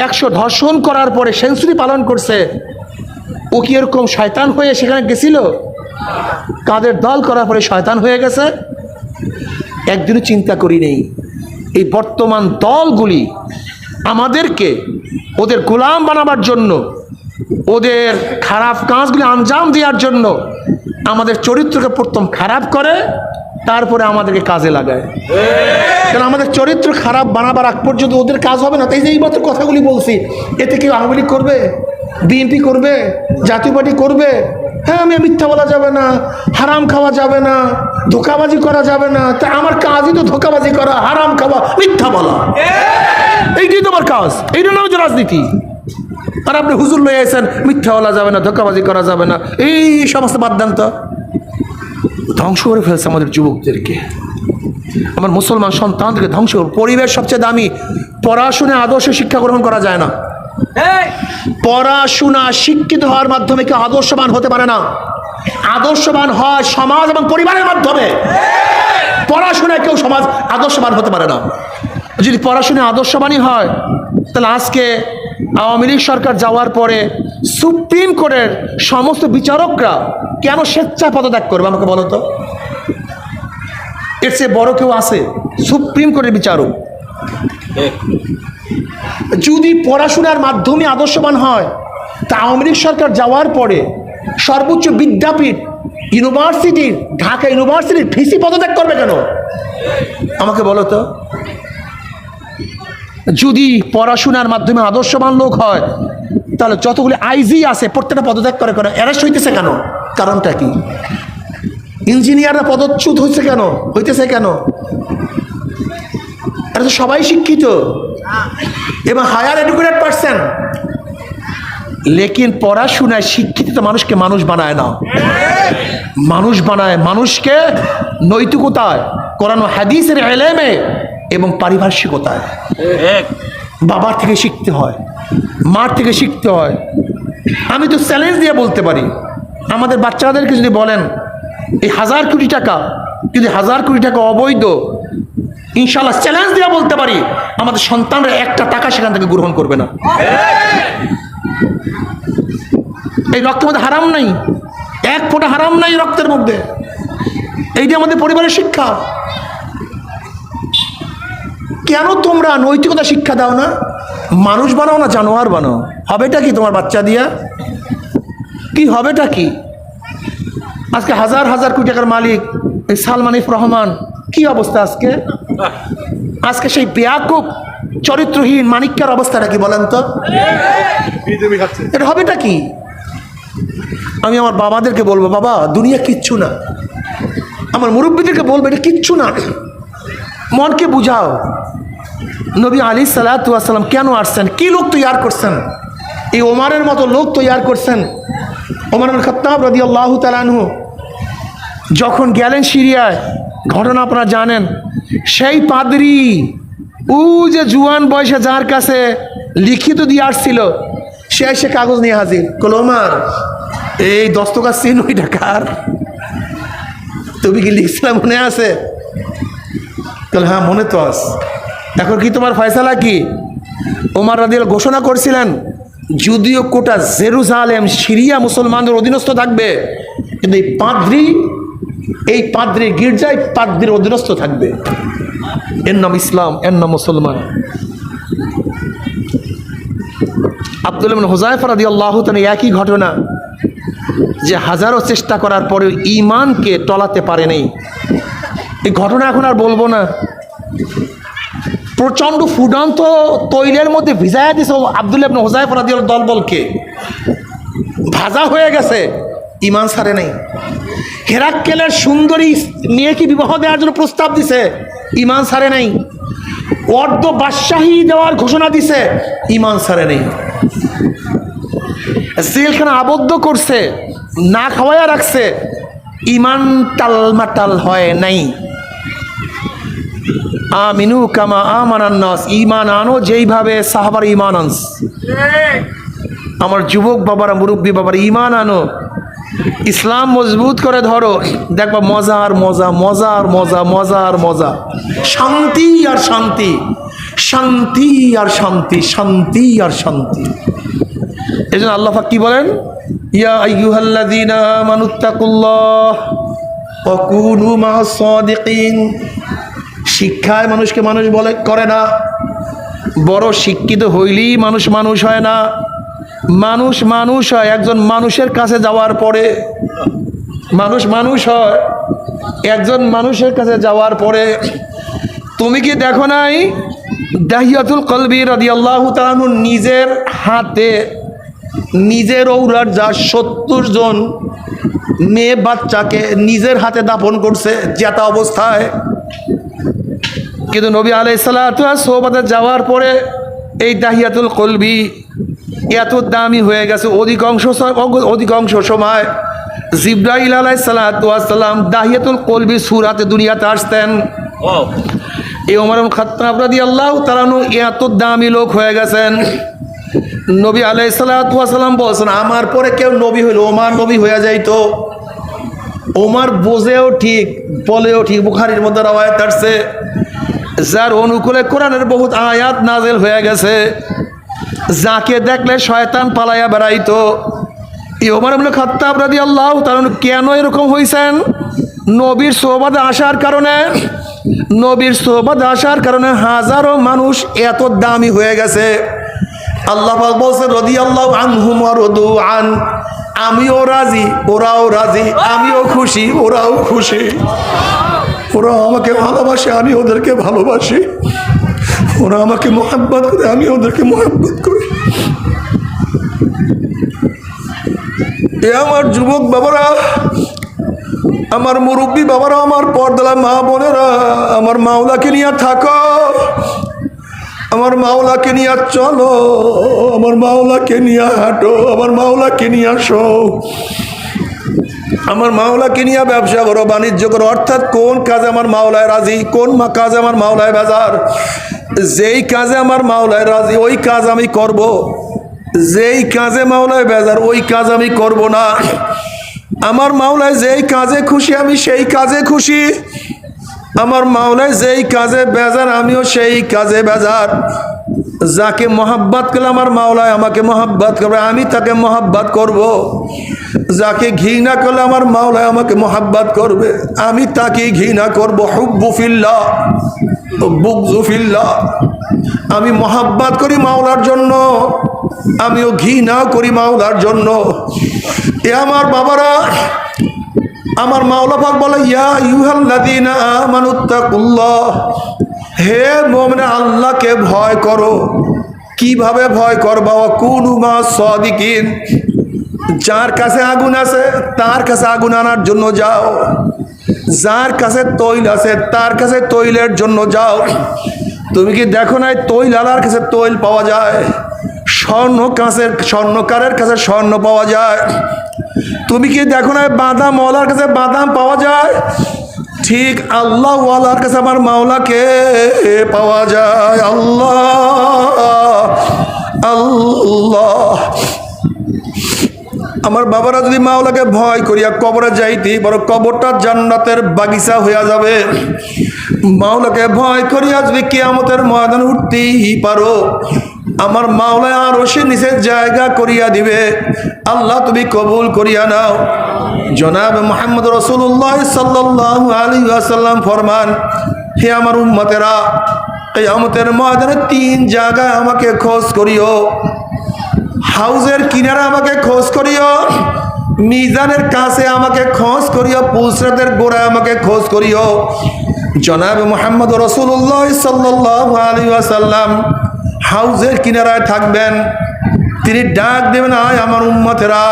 100 ধর্ষণ করার পরে সেঞ্চুরি পালন করছে, ও কি এরকম শয়তান হয়ে সেখানে গেছিল? কাদের দল করার পরে শয়তান হয়ে গেছে? একদিনও চিন্তা করি নেই। এই বর্তমান দলগুলি আমাদেরকে ওদের গোলাম বানাবার জন্য, ওদের খারাপ কাজগুলি আঞ্জাম দেওয়ার জন্য আমাদের চরিত্রকে প্রথম খারাপ করে, তারপরে আমাদেরকে কাজে লাগায়। কারণ আমাদের চরিত্র খারাপ বানাবার আগ পর্যন্ত ওদের কাজ হবে না। তাই যে এইমাত্র কথাগুলি বলছি, এতে কেউ আওয়ামী লীগ করবে, বিএনপি করবে, জাতীয় পার্টি করবে, হ্যাঁ আমি মিথ্যা বলা যাবে না, হারাম খাওয়া যাবে না, ধোকাবাজি করা যাবে না। তা আমার কাজই তো ধোকাবাজি করা, হারাম খাওয়া, মিথ্যা বলা, এইটাই তোমার কাজ, এইটা নাম হচ্ছে রাজনীতি। আর আপনি হুজুর লয়ে আছেন মিথ্যা বলা যাবে না, ধোকাবাজি করা যাবে না, এই সমস্ত বাদ দেন তো। ধ্বংস করে ফেলছে আমাদের যুবকদেরকে, আমার মুসলমান সন্তানদেরকে ধ্বংস। পরিবেশ সবচেয়ে দামি, পড়াশোনা আদর্শ শিক্ষা গ্রহণ করা যায় না। পড়াশোনা শিক্ষিত হওয়ার মাধ্যমে কেউ আদর্শবান হতে পারে না। আদর্শবান হয় সমাজ এবং পরিবারের মাধ্যমে। পড়াশোনায় কেউ সমাজ আদর্শবান হতে পারে না। যদি পড়াশোনায় আদর্শবানই হয়, তাহলে আজকে আওয়ামী লীগ সরকার যাওয়ার পরে সুপ্রিম কোর্টের সমস্ত বিচারকরা কেন স্বেচ্ছায় পদত্যাগ করবে আমাকে বলো তো? এর চেয়ে বড় কেউ আছে? সুপ্রিম কোর্টের বিচারক যদি পড়াশোনার মাধ্যমে আদর্শবান হয়, তা আওয়ামী লীগ সরকার যাওয়ার পরে সর্বোচ্চ বিদ্যাপীঠ ইউনিভার্সিটির, ঢাকা ইউনিভার্সিটির ভিসি পদত্যাগ করবে কেন আমাকে বলো তো? যদি পড়াশোনার মাধ্যমে আদর্শবান লোক হয়, তাহলে যতগুলি আইজি আছে প্রত্যেকটা পদত্যাগ করে কেন? অ্যারেস্ট হইতেছে কেন? কারণটা কি? ইঞ্জিনিয়াররা পদচ্যুত হইতেছে কেন? এরা তো সবাই শিক্ষিত এবং হায়ার এডুকেটেড পারসন, লেকিন পড়াশোনায় শিক্ষিত মানুষকে মানুষ বানায় না। মানুষ বানায় মানুষকে নৈতিকতায়, কোরআন ও হাদিসের ইলমে এবং পারিপার্শ্বিকতায়। বাবার থেকে শিখতে হয়, মার থেকে শিখতে হয়। আমি তো চ্যালেঞ্জ দিয়ে বলতে পারি, আমাদের বাচ্চাদেরকে যদি বলেন এই 1000 কোটি টাকা, যদি 1000 কোটি টাকা অবৈধ, ইনশাল্লাহ চ্যালেঞ্জ দিয়ে বলতে পারি আমাদের সন্তানরা একটা টাকা সেখান থেকে গ্রহণ করবে না। এই রক্তের মধ্যে হারাম নাই, এক ফোঁটা হারাম নাই রক্তের মধ্যে। এইটা আমাদের পরিবারের শিক্ষা। কেন তোমরা নৈতিকতা শিক্ষা দাও না? মানুষ বানাও না, জানোয়ার বানাও। হবেটা কি তোমার বাচ্চা দিয়া? কি হবেটা কি? আজকে হাজার হাজার কোটি টাকার মালিক এই সালমান এফ রহমান, কি অবস্থা আজকে? আজকে সেই বেয়াকুব চরিত্রহীন মানিক্যার অবস্থাটা কি বলেন তো? এটা হবেটা কি? আমি আমার বাবাদেরকে বলবো, বাবা দুনিয়া কিচ্ছু না। আমার মুরব্বীদেরকে বলবো এটা কিচ্ছু না, মনকে বুঝাও। নবী আলী সাল্লাতু ওয়াস সালাম কেন আসছেন? কি লোক তৈয়ার করছেন? এই ওমরের মতো লোক তৈয়ার করছেন। ওমর ইবনে খাত্তাব রাদিয়াল্লাহু তাআলা আনহু যখন গেলেন সিরিয়ায়, ঘটনা আপনারা জানেন, সেই পাদ্রী ও যে জুয়ান বয়সে যার কাছে লিখিত দিয়ে আসছিল, সে এসে কাগজ নিয়ে হাজির। কল ওমর, এই দস্তখত চিহ্ন ওইটা কার? তুমি কি লিখছিলাম, মনে আছে? তাহলে হ্যাঁ মনে তো আস। এখন কি তোমার ফয়সালা কি? ওমর রাদিয়াল্লাহু ঘোষণা করছিলেন যদিও কোটা জেরুজালেম সিরিয়া মুসলমানদের অধীনস্থ থাকবে, কিন্তু এই পাদ্রী গির্জায় পাদ্রীর অধীনস্থ থাকবে। এর নাম ইসলাম, এর নাম মুসলমান। আব্দুল্লাহ ইবনে হুযায়ফা রাদিয়াল্লাহু তাআলা একই ঘটনা, যে হাজারো চেষ্টা করার পরেও ঈমানকে টলাতে পারেনি। এই ঘটনা এখন আর বলবো না। প্রচণ্ড ফুটন্ত তৈলের মধ্যে ভিজাইয়া দিছে আব্দুল্লাহ ইবনে হুযায়ফা রাদিয়াল্লাহু দলবলকে, ভাজা হয়ে গেছে, ঈমান ছাড়ে নাই। হেরাক্কেলের সুন্দরী মেয়েকে বিবাহ দেওয়ার জন্য প্রস্তাব দিছে, ঈমান ছাড়ে নাই। অর্ধ বাদশাহী দেওয়ার ঘোষণা দিছে, ঈমান ছাড়ে নাই। জেলখানা আবদ্ধ করছে, না খাওয়াইয়া রাখছে, ঈমান টালমাটাল হয় নাই। আমিনু কামা আমানান নাস, ঈমান আনো যেইভাবে সাহাবার ঈমান আনস। আমার যুবক বাবারা, মুরব্বী বাবারা, ঈমান আনো, ইসলাম মজবুত করে ধরো, দেখবা মজা আর মজা, মজা আর মজা, মজা আর মজা, শান্তি আর শান্তি, শান্তি আর শান্তি, শান্তি আর শান্তি। এই জন্য আল্লাহ পাক কি বলেন? ইয়া আইয়ুহাল্লাযীনা আমানুত্তাকুল্লাহ ওয়া কুনু মা'আস সাদিকিন। শিক্ষায় মানুষকে মানুষ বলে করে না, বড় শিক্ষিত হইলেই মানুষ মানুষ হয় না। মানুষ মানুষ হয় একজন মানুষের কাছে যাওয়ার পরে। মানুষ মানুষ হয় একজন মানুষের কাছে যাওয়ার পরে। তুমি কি দেখো নাই দাহিয়াতুল কলবি রাদিয়াল্লাহু তাআলা নিজের হাতে, নিজের ঔরার যা 70 জন মেয়ে বাচ্চাকে নিজের হাতে দাফন করছে জেতা অবস্থায়। কিন্তু নবী আলাইহিস সালাতু ওয়াস সোহবাতে যাওয়ার পরে এই তাহিয়াতুল কলবি এত দামি হয়ে গেছে। অধিকাংশ সময় জিবরাইল আলাইহিস সালাতু ওয়াস সালাম তাহিয়াতুল কলবি সূরাতে দুনিয়াতে আসতেন। এই ওমর ইবনে খাত্তাব রাদিয়াল্লাহু তাআলা আনহু এত দামি লোক হয়ে গেছেন। নবী আলাইহিস সালাতু ওয়াস সালাম বলছেন, আমার পরে কেউ নবী হইল ওমর নবী হয়ে যাইতো। ওমর বোঝেও ঠিক, বলেও ঠিক। বুখারীর মধ্যে রওয়ায়াত আসছে, যার অনুকূলে কোরআনের বহুত আয়াত নাযিল হয়ে গেছে, যাকে দেখলে শয়তান পালাইয়া বেড়াইতো। এই ওমর ইবনে খাত্তাব রাদিয়াল্লাহু তাআলা কেন এরকম হইছেন? নবীর সোহবতে আসার কারণে। নবীর সোহবতে আসার কারণে হাজারো মানুষ এত দামি হয়ে গেছে। আল্লাহ পাক বলছেন, রাদিয়াল্লাহু আনহুম ওয়া রাদু আন, আমিও রাজি ওরাও রাজি, আমিও খুশি ওরাও খুশি। ওরা আমাকে ভালোবাসে, আমি ওদেরকে ভালোবাসি। ওরা আমাকে মোহাব্বত করে, আমি ওদেরকে মোহাব্বত করি। এ আমার যুবক বাবারা, আমার মুরব্বী বাবারা, আমার পর্দালা মা বোনেরা, আমার মাওলাকে নিয়ে থাকো, আমার মাওলাকে নিয়ে চলো, আমার মাওলাকে নিয়ে হাঁটো, আমার মাওলাকে নিয়ে আসো, আমার মাওলাকে নিয়ে ব্যবসা করো, বাণিজ্য করো। অর্থাৎ কোন কাজে আমার মাওলায় রাজি, কোন কাজে আমার মাওলায় বেজার। যেই কাজে আমার মাওলায় রাজি ওই কাজ আমি করব, যেই কাজে মাওলায় বেজার ওই কাজ আমি করব না। আমার মাওলায় যেই কাজে খুশি আমি সেই কাজে খুশি, আমার মাওলায় যেই কাজে বেজার আমিও সেই কাজে বেজার। যাকে মহাব্বত করলে আমার মাওলায় আমাকে মহাব্বত করবে, আমি তাকে মহাব্বত করব। যাকে ঘৃণা করলে আমার মাওলায় আমাকে মহাব্বত করবে, আমি তাকে ঘৃণা করব। হুব্বু ফিল্লাহ বুগযু ফিল্লাহ। আমি মহাব্বত করি মাওলার জন্য, আমিও ঘৃণাও করি মাওলার জন্য। এ আমার বাবারা, আমার মাওলা পাক বলে, ইয়া আইয়ুহাল্লাযীনা আমানুত্তাকুল্লাহ, হে মুমিন আল্লাহকে ভয় করো। কিভাবে ভয় করবা? ওয়া কুনু মা'আস সাদিকিন, যার কাছে আগুন আছে তার কাছে আগুন আনার জন্য যাও, যার কাছে তৈল আছে তার কাছে তৈলের জন্য যাও। তুমি কি দেখো নাই তৈল আলার কাছে তৈল পাওয়া যায়, স্বর্ণকারের কাছে স্বর্ণ পাওয়া যায়। তুমি কি দেখো না বাদাম ওয়ালার কাছে বাদাম পাওয়া যায়? ঠিক আল্লাহ ওয়ালার কাছে আমার মাওলাকে পাওয়া যায়। আল্লাহ আল্লাহ। আমার বাবারা যদি মাওলাকে ভয় করিয়া কবরে যাইতি, বড় কবরটা জান্নাতের বাগিচা হইয়া যাবে। মাওলাকে ভয় করিয়া যদি কিয়ামতের ময়দানে উঠতেই পারো, আমার মাওলায় আরশের নিচে জায়গা করিয়া দিবে। আল্লাহ তুমি কবুল করিয়া নাও। জনাব মুহাম্মদ রাসূলুল্লাহ সাল্লাল্লাহু আলাইহি ওয়াসাল্লাম ফরমান, হে আমার উম্মতেরা, কিয়ামতের ময়দানে 3 জায়গায় আমাকে খোঁজ করিও। হাউজের কিনারে আমাকে খোঁজ করিও, মিজানের কাছে আমাকে খোঁজ করিও, পুলসরাতের গোড়ায় আমাকে খোঁজ করিও। জনাব মুহাম্মদ রাসূলুল্লাহ সাল্লাল্লাহু আলাইহি ওয়াসাল্লাম হাউজের কিনারায় থাকবেন। তিনি ডাক দেবেন, আয় আমার উম্মতেরা,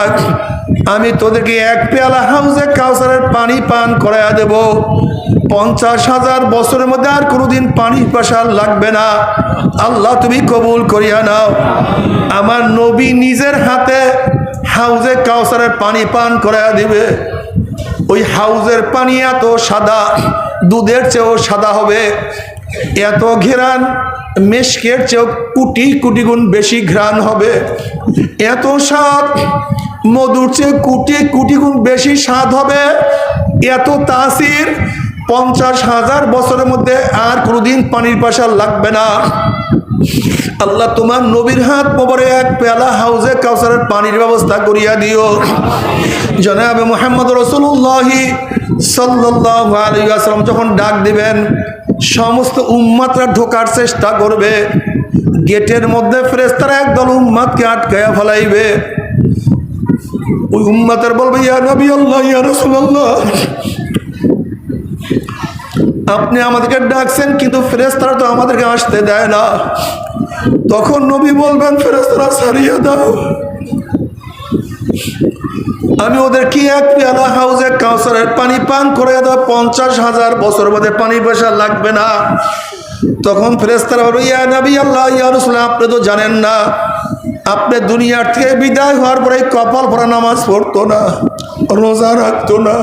আমি তোদেরকে 1 পেয়ালা হাউজে কাউসারের পানি পান করাইয়া দেব। 50,000 বছরের মধ্যে আর কোনোদিন পানি পাশা লাগবে না। আল্লাহ তুমি কবুল করিয়া নাও। আমার নবী নিজের হাতে হাউজে কাউসারের পানি পান করাইয়া দিবে। ওই হাউজের পানি এত সাদা, দুধের চেয়েও সাদা হবে। এত ঘেরান, মেশকের চেয়েও কোটি কোটি গুণ বেশি ঘ্রাণ হবে। এত স্বাদ, মধুর চেয়ে কোটি কোটি গুণ বেশি স্বাদ হবে। এত তাসির, 50,000 বছরের মধ্যে আর কোনোদিন পানির পাশা লাগবে না। আল্লাহ তোমার নবীর হাত মোবারে 1 পেয়ালা হাউজে কাউসারের পানির ব্যবস্থা করিয়া দিও। জনাব মুহাম্মদ রাসূলুল্লাহ সাল্লাল্লাহু আলাইহি ওয়াসাল্লাম যখন ডাক দিবেন, সমস্ত উম্মতরা ঢোকার চেষ্টা করবে। গেটের মধ্যে ফেরেশতারা একদল উম্মতকে আটকায়া ফেলাইবে। ওই উম্মতের বলবে, ইয়া নবী আল্লাহ, ইয়া রাসূলুল্লাহ, আপনি আমাদেরকে ডাকছেন কিন্তু ফেরেশতারা তো আমাদেরকে আসতে দেয় না। তখন নবী বলবেন, ফেরেশতারা ছাড়িয়ে দাও, আমি ওদেরকে এক পেয়ালা হাউজে কাউসারের পানি পান করে দাও, 50,000 বছর বাদে পানি পয়সা লাগবে না। তখন ফেরেশতারা বলবে, ইয়া নবী আল্লাহ, ইয়া রাসূলুল্লাহ, আপনি তো জানেন না, আপনি দুনিয়ার থেকে বিদায় হওয়ার পরে কপাল ভরা নামাজ পড়তো না, রোজা রাখতো না,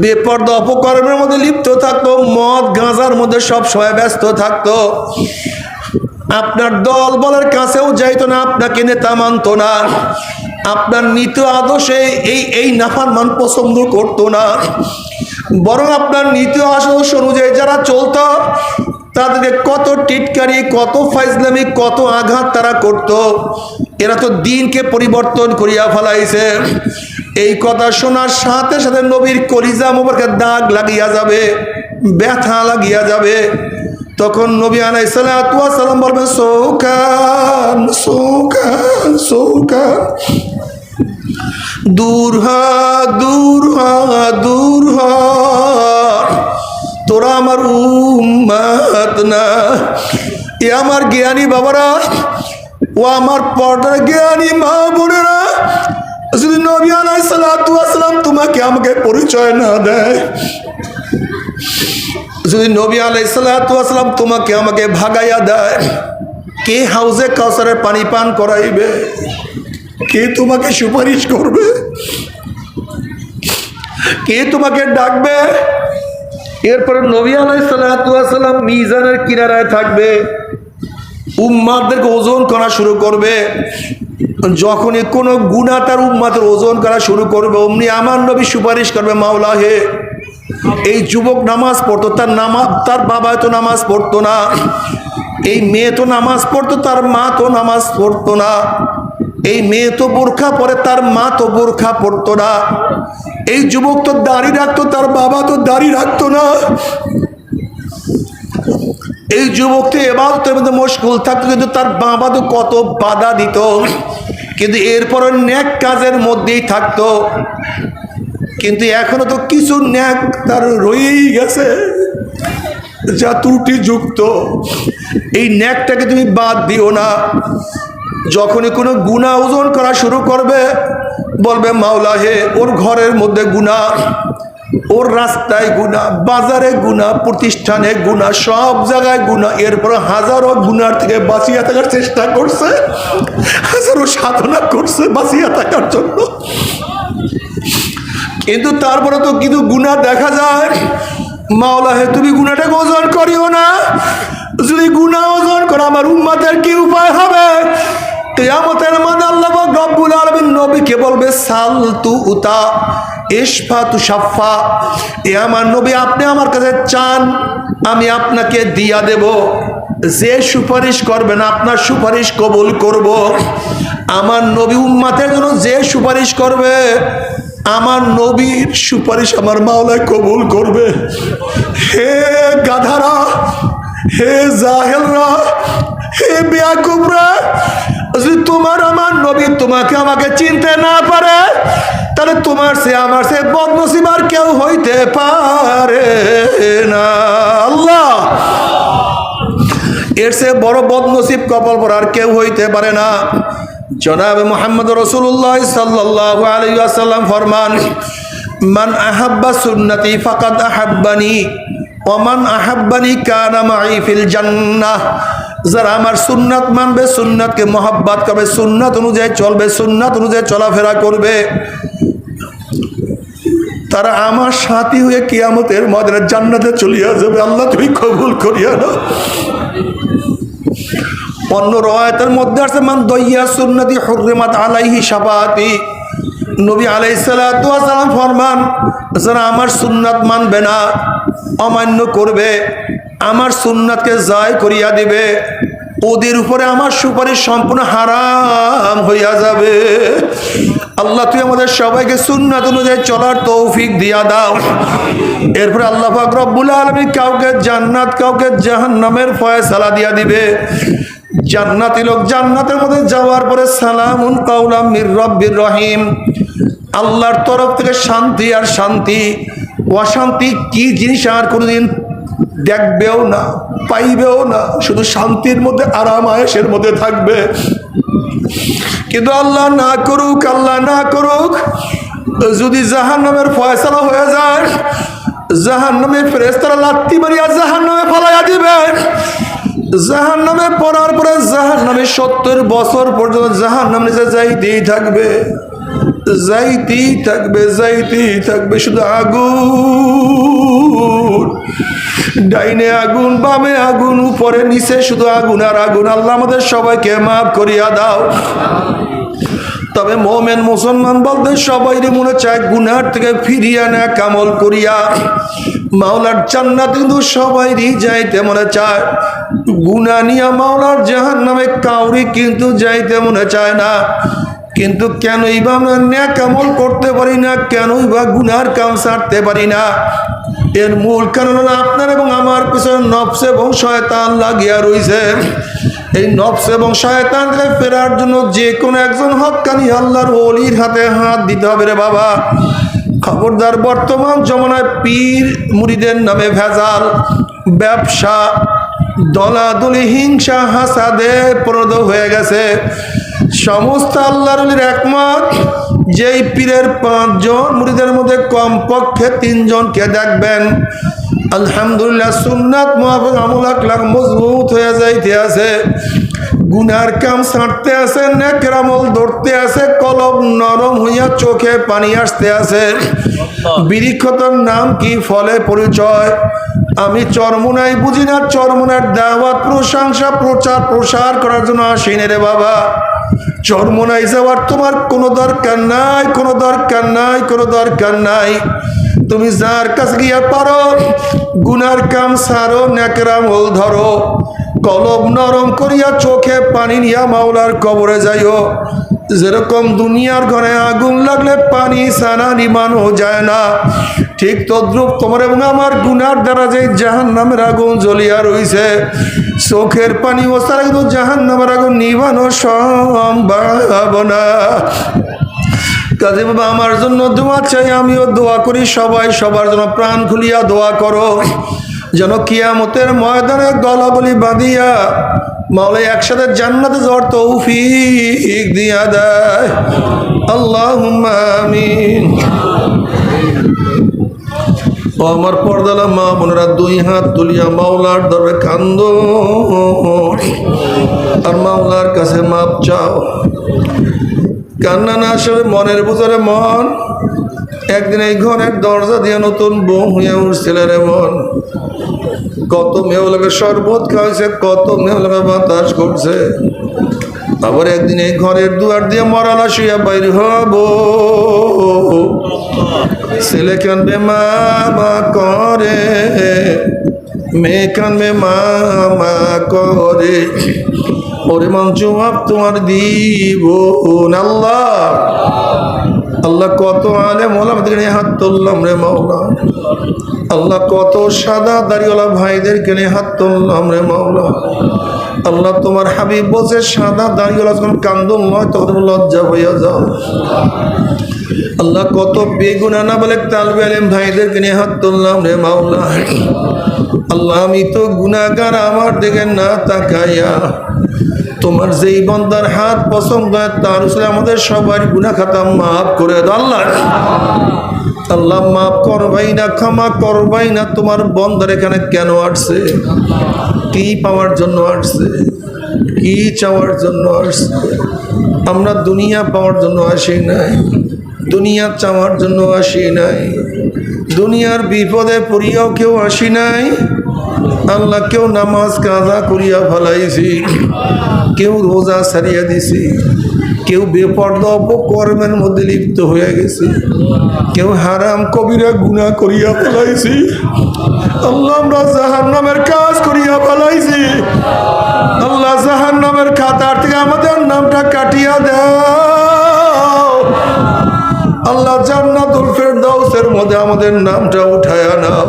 বেপরদা অপকর্মের মধ্যে লিপ্ত থাকতো, মদ গাঁজার মধ্যে সব সময় ব্যস্ত থাকতো, আপনার দল বলের কাছেও যাইতো না, আপনাকে নেতা মানতো না, আপনার নীতি আদর্শে এই নাফরমান পছন্দ করতো না, বরং আপনার নীতি আদর্শ অনুযায়ী যারা চলতো তাদেরকে কত টিটকারি, কত ফাইজলামি, কত আঘাত তারা করত। এরা তো দিনকে পরিবর্তন করিয়া ফেলাইছে। এই কথা শোনার সাথে সাথে নবীর কলিজা মোবারকে দাগ লাগিয়া যাবে, ব্যথা লাগিয়া যাবে। তখন নবী আলাইহিস সালাতু ওয়াস সালাম বলবেন, সৌকান সৌকান সৌকান, দূর হ দূর হ দূর হ, তোরা আমার উম্মত না। এ আমার জ্ঞানী বাবারা, ও আমার পর্দার জ্ঞানী মা বোনেরা, যদি নবী আলাইহিস সালাতু ওয়াস সালাম তোমাকে আমাকে পরিচয় না দেয়, যদি নবী আলাইহিস সালাতু ওয়াস সালাম তোমাকে আমাকে ভাগাইয়া দেয়, কে হাউজে কাউসারের পানি পান করাইবে? কে তোমাকে সুপারিশ করবে? কে তোমাকে ডাকবে? এরপরে নবী আলাইহিস সালাতু ওয়াস সালাম মিজানের কিনারায় থাকবে, উম্মাতদেরকে ওজন করা শুরু করবে। যখনই কোনো গুনাহ তার উম্মাতের ওজন করা শুরু করবে, অমনি আমার নবী সুপারিশ করবে, মাওলা হে, এই যুবক নামাজ পড়তো, তার বাবা তো নামাজ পড়তো না, এই মেয়ে তো নামাজ পড়তো, তার মা তো নামাজ পড়তো না, এই মেয়ে তো বোরখা পরে, তার মা তো বোরখা পড়তো না, এই যুবক তো দাড়ি রাখতো, তার বাবা তো দাড়ি রাখতো না, এই যুবক তো ইবাদতের মধ্যে মশগুল থাকতো, কিন্তু তার বাবা তো কত বাধা দিত, কিন্তু এরপর নেক কাজের মধ্যেই থাকতো। কিন্তু এখনো তো কিছু নেক তার রয়েই গেছে যা ত্রুটিযুক্ত। এই নেকটাকে তুমি বাদ দিও না। যখনই কোনো গুনাহ ওজন করা শুরু করবে, বলবে, মাওলা হে, ওর ঘরের মধ্যে গুনাহ, ওর রাস্তায় গুনাহ, বাজারে গুনাহ, প্রতিষ্ঠানে গুনাহ, সব জায়গায় গুনাহ। এরপর হাজারো গুনার থেকে বাঁচিয়ে থাকার চেষ্টা করছে, হাজারো সাধনা করছে বাঁচিয়ে থাকার জন্য, কিন্তু তারপরে তো কিন্তু গুনাহ দেখা যায়। মাওলা হে, তুমি গুনাহটাকে ওজন করিও না। যদি গুনাহ ওজন করো, আমার উম্মতের কি উপায় হবে? কিয়ামতের মাঠে আল্লাহ পাক রব্বুল আলামিন নবীকে বলবে, সাল তু উতা ইশফা তু শাফা। এ আমার নবী, আপনি আমার কাছে চান, আমি আপনাকে দিয়া দেব। যে সুপারিশ করবেন, আপনার সুপারিশ কবুল করব। আমার নবী উম্মতের জন্য যে সুপারিশ করবে, আমার নবীর সুপারিশ আমার মাওলায় কবুল করবে। হে গাধারা, হে জাহেলরা, হে বেয়াকুবরা, যদি তোমার আমার নবী তোমাকে আমাকে চিনতে না পারে, তাহলে তোমার সে আমার সে বদনসিব আর কেউ হইতে পারে না। আল্লাহ, এর সে বড় বদনসিব কপাল পর আর কেউ হইতে পারে না। জনাবে মুহাম্মদ রাসূলুল্লাহ সাল্লাল্লাহু আলাইহি ওয়াসাল্লাম ফরমান, মান আহাব্বা সুন্নতি ফাকাদ আহাব্বানি ওয়া মান আহাব্বানি কানা মাই ফিল জান্নাহ। যারা আমার সুন্নাত মানবে, সুন্নাতকে মহব্বত করবে, সুন্নাত অনুযায়ী চলবে, সুন্নাত অনুযায়ী চলাফেরা করবে, তারা আমার সাথী হয়ে কিয়ামতের ময়দানে জান্নাতে চলিয়া যাবে। আল্লাহ তুমি কবুল করিয়া নাও। অন্য রওয়ায়াতের মধ্যে আছে, মান দাইয়া সুন্নতি হুররিমাত আলাইহি শাফাআতি। নবী আলাইহিস সালাতু ওয়াস সালাম ফরমান, যারা আমার সুন্নাত মানবে না, অমান্য করবে, আমার সুন্নাতকে জায় করিয়া দিবে, ওদের উপরে আমার সুপারিশ সম্পূর্ণ হারাম হইয়া যাবে। আল্লাহ তুই আমাদের সবাইকে সুন্নাত অনুযায়ী চলার তৌফিক দিয়া দাও। এরপরে আল্লাহ পাক রব্বুল আলামিন কাউকে জান্নাত, কাউকে জাহান্নামের ফয়সালা দিয়া দিবে। জান্নাতি লোক জান্নাতের মধ্যে যাওয়ার পরে, সালামুন কাওলাম মির রব্বির রহিম, আল্লাহর তরফ থেকে শান্তি আর শান্তি। অশান্তি কি জিনিস আর কোনোদিন দেখবেও না, পাইবেও না, শুধু শান্তির মধ্যে আরাম আয়েশের মধ্যে থাকবে। কিন্তু আল্লাহ না করুক, আল্লাহ না করুক, যদি জাহান্নামের ফয়সালা হয়ে যায়, জাহান্নামে ফেরেশতারা লাত্তি মারিয়া জাহান্নামে ফালাইয়া দিবে। জাহান্নামে পড়ার পরে জাহান্নামে 70 বছর পর্যন্ত জাহান্নামে নিচে যাইতেই থাকবে, যাইতেই থাকবে, যাইতেই থাকবে, শুধু আগুন, ডাইনে আগুন, বামে আগুন, উপরে নিচে শুধু আগুন আর আগুন। আল্লাহ আমাদের সবাইকে মাফ করিয়া দাও। তবে মোমেন মুসলমান বলতে সবাই মনে চায় গুনার থেকে ফিরিয়া না কামল করিয়া মাওলার জান্নাত, কিন্তু সবাইরই যাইতে মনে চায়। গুনাহ নিয়া মাওলার জাহান্নামে কাউরি কিন্তু যাইতে মনে চায় না। কিন্তু কেনই বা আমরা নেক আমল করতে পারি না, কেনই বা গুনার কাম ছাড়তে পারি না? এর মূল কারণ হলো আপনার এবং আমার পিছনে নফস এবং শয়তান লাগিয়া রইছে। এই নফস এবং শয়তানকে ফেরার জন্য যে কোনো একজন হক্কানি আল্লাহর ওলির হাতে হাত দিতে হবে রে বাবা। খবরদার, বর্তমান জমানায় পীর মুরিদের নামে ভেজাল, ব্যবসা, দলাদলি, হিংসা, হাসাদে পরিণত হয়ে গেছে। সমস্ত আল্লাহর ওলির একমত, যেই পীরের 5 জন মুরিদের মধ্যে কমপক্ষে 3 জনকে দেখবেন আলহামদুলিল্লাহ সুন্নাত মুআফিক আমল আখলাক মজবুত হয়ে যাইতে আছে, গুনার কাম ছাড়তে আছে, নেকের আমল ধরতে আছে, কলব নরম হইয়া চোখে পানি আসতে আছে। বিরিক্ষতার নাম কি, ফলে পরিচয়। আমি চরমুনাই বুঝি না, চরমুনার দাওয়াত, প্রশংসা, প্রচার প্রসার করার জন্য আসিনি রে বাবা। চরমুনাই যাওয়ার তোমার কোনো দরকার নাই, কোনো দরকার নাই, কোনো দরকার নাই। তুমি যার কাছে গিয়া পারো গুনার কাম ছাড়ো, নেকের আমল ধরো, কলব নরম করিয়া চোখে পানি নিয়া মাওলার কবরে যাইও। যেরকম দুনিয়ার ঘরে আগুন লাগলে পানি ছাড়া নিবানো যায় না, ঠিক তদ্রুপ তোমার এবং আমার গুনার দ্বারা যে জাহান্নামের আগুন জ্বলিয়া রইছে, চোখের পানি ও ছাড়া কিন্তু জাহান্নামের আগুন নিবানো সম্ভব না। কাজে বাবা, আমার জন্য দোয়া চাই, আমিও দোয়া করি, সবাই সবার জন্য প্রাণ খুলিয়া দোয়া করো, যেন কিয়ামতের ময়দানে গলাগলি বাঁধিয়া মাওলা একসাথে জান্নাতে যাওয়ার তৌফিক দিয়া দেয়। আল্লাহুম্মা আমিন। ও আমার পর্দালা মা বোনেরা, 2 হাত তুলিয়া মাওলার দরবারে কান্দো আর মাওলার কাছে মাপ চাও। কান্না না আসলে মনের ভিতরে মন, একদিন এই ঘরের দরজা দিয়ে নতুন বউ হইয়া উঠছিল রে মন। কত মেয়েগুলোকে শরবত খাওয়াইছে, কত মেয়েগুলোকে বাতাস করছে। আবার একদিন এই ঘরের দুয়ার দিয়ে মরালা শুয়া বাইর হব, ছেলে কানবে মা করে, মেয়ে কানবে মা করে, ওরে মান জবাব তোমার দিব আল্লাহ। আল্লাহ কত আলেম ওলামাদের নিয়ে হাত তুললাম রে মাওলা। আল্লাহ কত সাদা দাড়িওয়ালা ভাইদেরকে নিয়ে হাত তুললাম রে মাওলা। আল্লাহ তোমার হাবিব বলছে সাদা দাড়িওয়ালা যখন কান্দন নয় তখন লজ্জা হইয়া যাও। আল্লাহ কত বেগুনা না বলে তালবে আলেম ভাইদেরকে নিয়ে হাত তুললাম রে মাওলা। আল্লাহ আমি তো গুনাহগার, আমার দিকে না তাকাইয়া তোমার যেই বান্দার হাত পছন্দ হয় তার উপরে আমাদের সবার গুনাহ খাতা মাফ করে দাও আল্লাহ। আল্লাহ মাফ করবাই না, ক্ষমা করবাই না। তোমার বান্দার এখানে কেন আসছে, কি পাওয়ার জন্য আসছে, কি চাওয়ার জন্য আসছে? আমরা দুনিয়া পাওয়ার জন্য আসি নাই, দুনিয়া চাওয়ার জন্য আসি নাই, দুনিয়ার বিপদে পড়িয়াও কেউ আসি নাই। আল্লাহ কেউ নামাজ কাজা করিয়া ফেলাইছি, কেউ রোজা ছাড়িয়া দিছি, কেউ বেপর্দা অপকর্মের মধ্যে লিপ্ত হয়ে গেছে, কেউ হারাম কবিরা গুনাহ করিয়া ফেলাইছি। আল্লাহ আমরা জাহান্নামের কাজ করিয়া ফেলাইছি। আল্লাহ জাহান্নামের খাতার থেকে আমাদের নামটা কাটিয়া দাও। আল্লাহ জান্নাতুল ফেরদাউসের মধ্যে আমাদের নামটা উঠায়া নাও।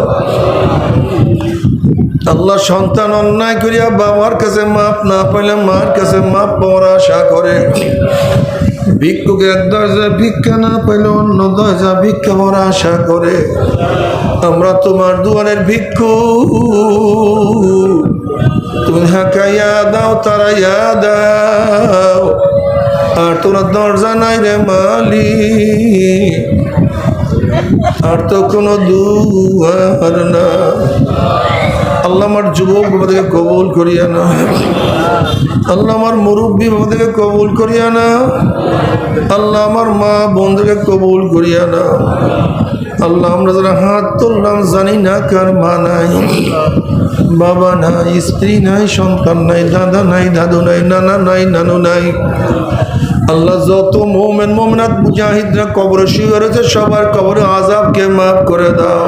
আল্লাহ সন্তান অন্যায় করিয়া বাবার কাছে মাপ না পাইলে মার কাছে মাপ পাওয়ার আশা করে। ভিক্ষুকে এক দরজা ভিক্ষা না পেলে অন্য দরজা ভিক্ষা করার আশা করে আমরা তোমার দুয়ারের ভিক্ষু, তুমি হাঁকাইয়া দাও তারাইয়া দাও, আর তোমার দরজা নাই রে মালিক, আর তো কোনো দুয়ার না। আল্লাহ আমার যুবক বাবাদেরকে কবুল করিয়া না, আল্লাহ আমার মুরব্বী বাবাদেরকে কবুল করিয়া না, আল্লাহ আমার মা বোনদেরকে কবুল করিয়া না। আল্লাহ আমরা যারা হাত তুললাম জানি না কার মা নাই, বাবা নাই, স্ত্রী নাই, সন্তান নাই, দাদা নাই, দাদু নাই, নানা নাই, নানু নাই। আল্লাহ যত মোমেন মোমেনাত মুজাহিদরা কবরে শুয়ে রয়েছে সবার কবরে আযাবকে মাফ করে দাও।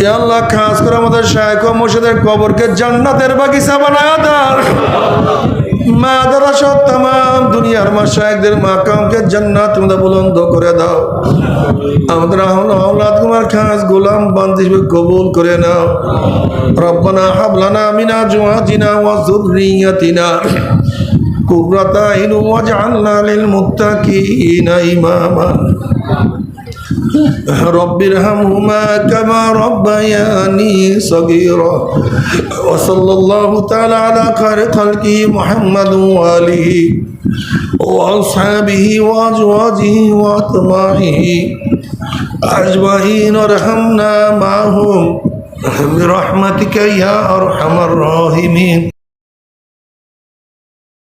ইয়া আল্লাহ খাস করে আমাদের শায়েখ ও মুর্শিদের কবরকে জান্নাতের বাগিচা বানায়া দাও। মা দাদা সব তাম দুনিয়ার মাশায়েখদের মাকামকে জান্নাত মধ্যে বুলন্দ করে দাও। আমাদের আওলাদ কুমার খাস গোলাম বান্দী হিসেবে কবুল করে নাও। রব্বানা হাব লানা মিন আজওয়াজিনা ওয়া যুররিয়াতিনা কুররাতা আইন ওয়াজআলনা লিল মুত্তাকিনা ইমামা। রব্বিরহামহুমা কামা রব্বায়ানি সগীরা। ওয়া সাল্লাল্লাহু তাআলা আলা খায়রি খালকি মুহাম্মাদ ওয়া আলিহি ওয়া আসহাবিহি ওয়া আজওয়াজিহি ওয়া আতবাইহি আজমাইন ওয়ারহামনা মাহুম বিরহমাতিকা ইয়া আরহামার রাহিমিন।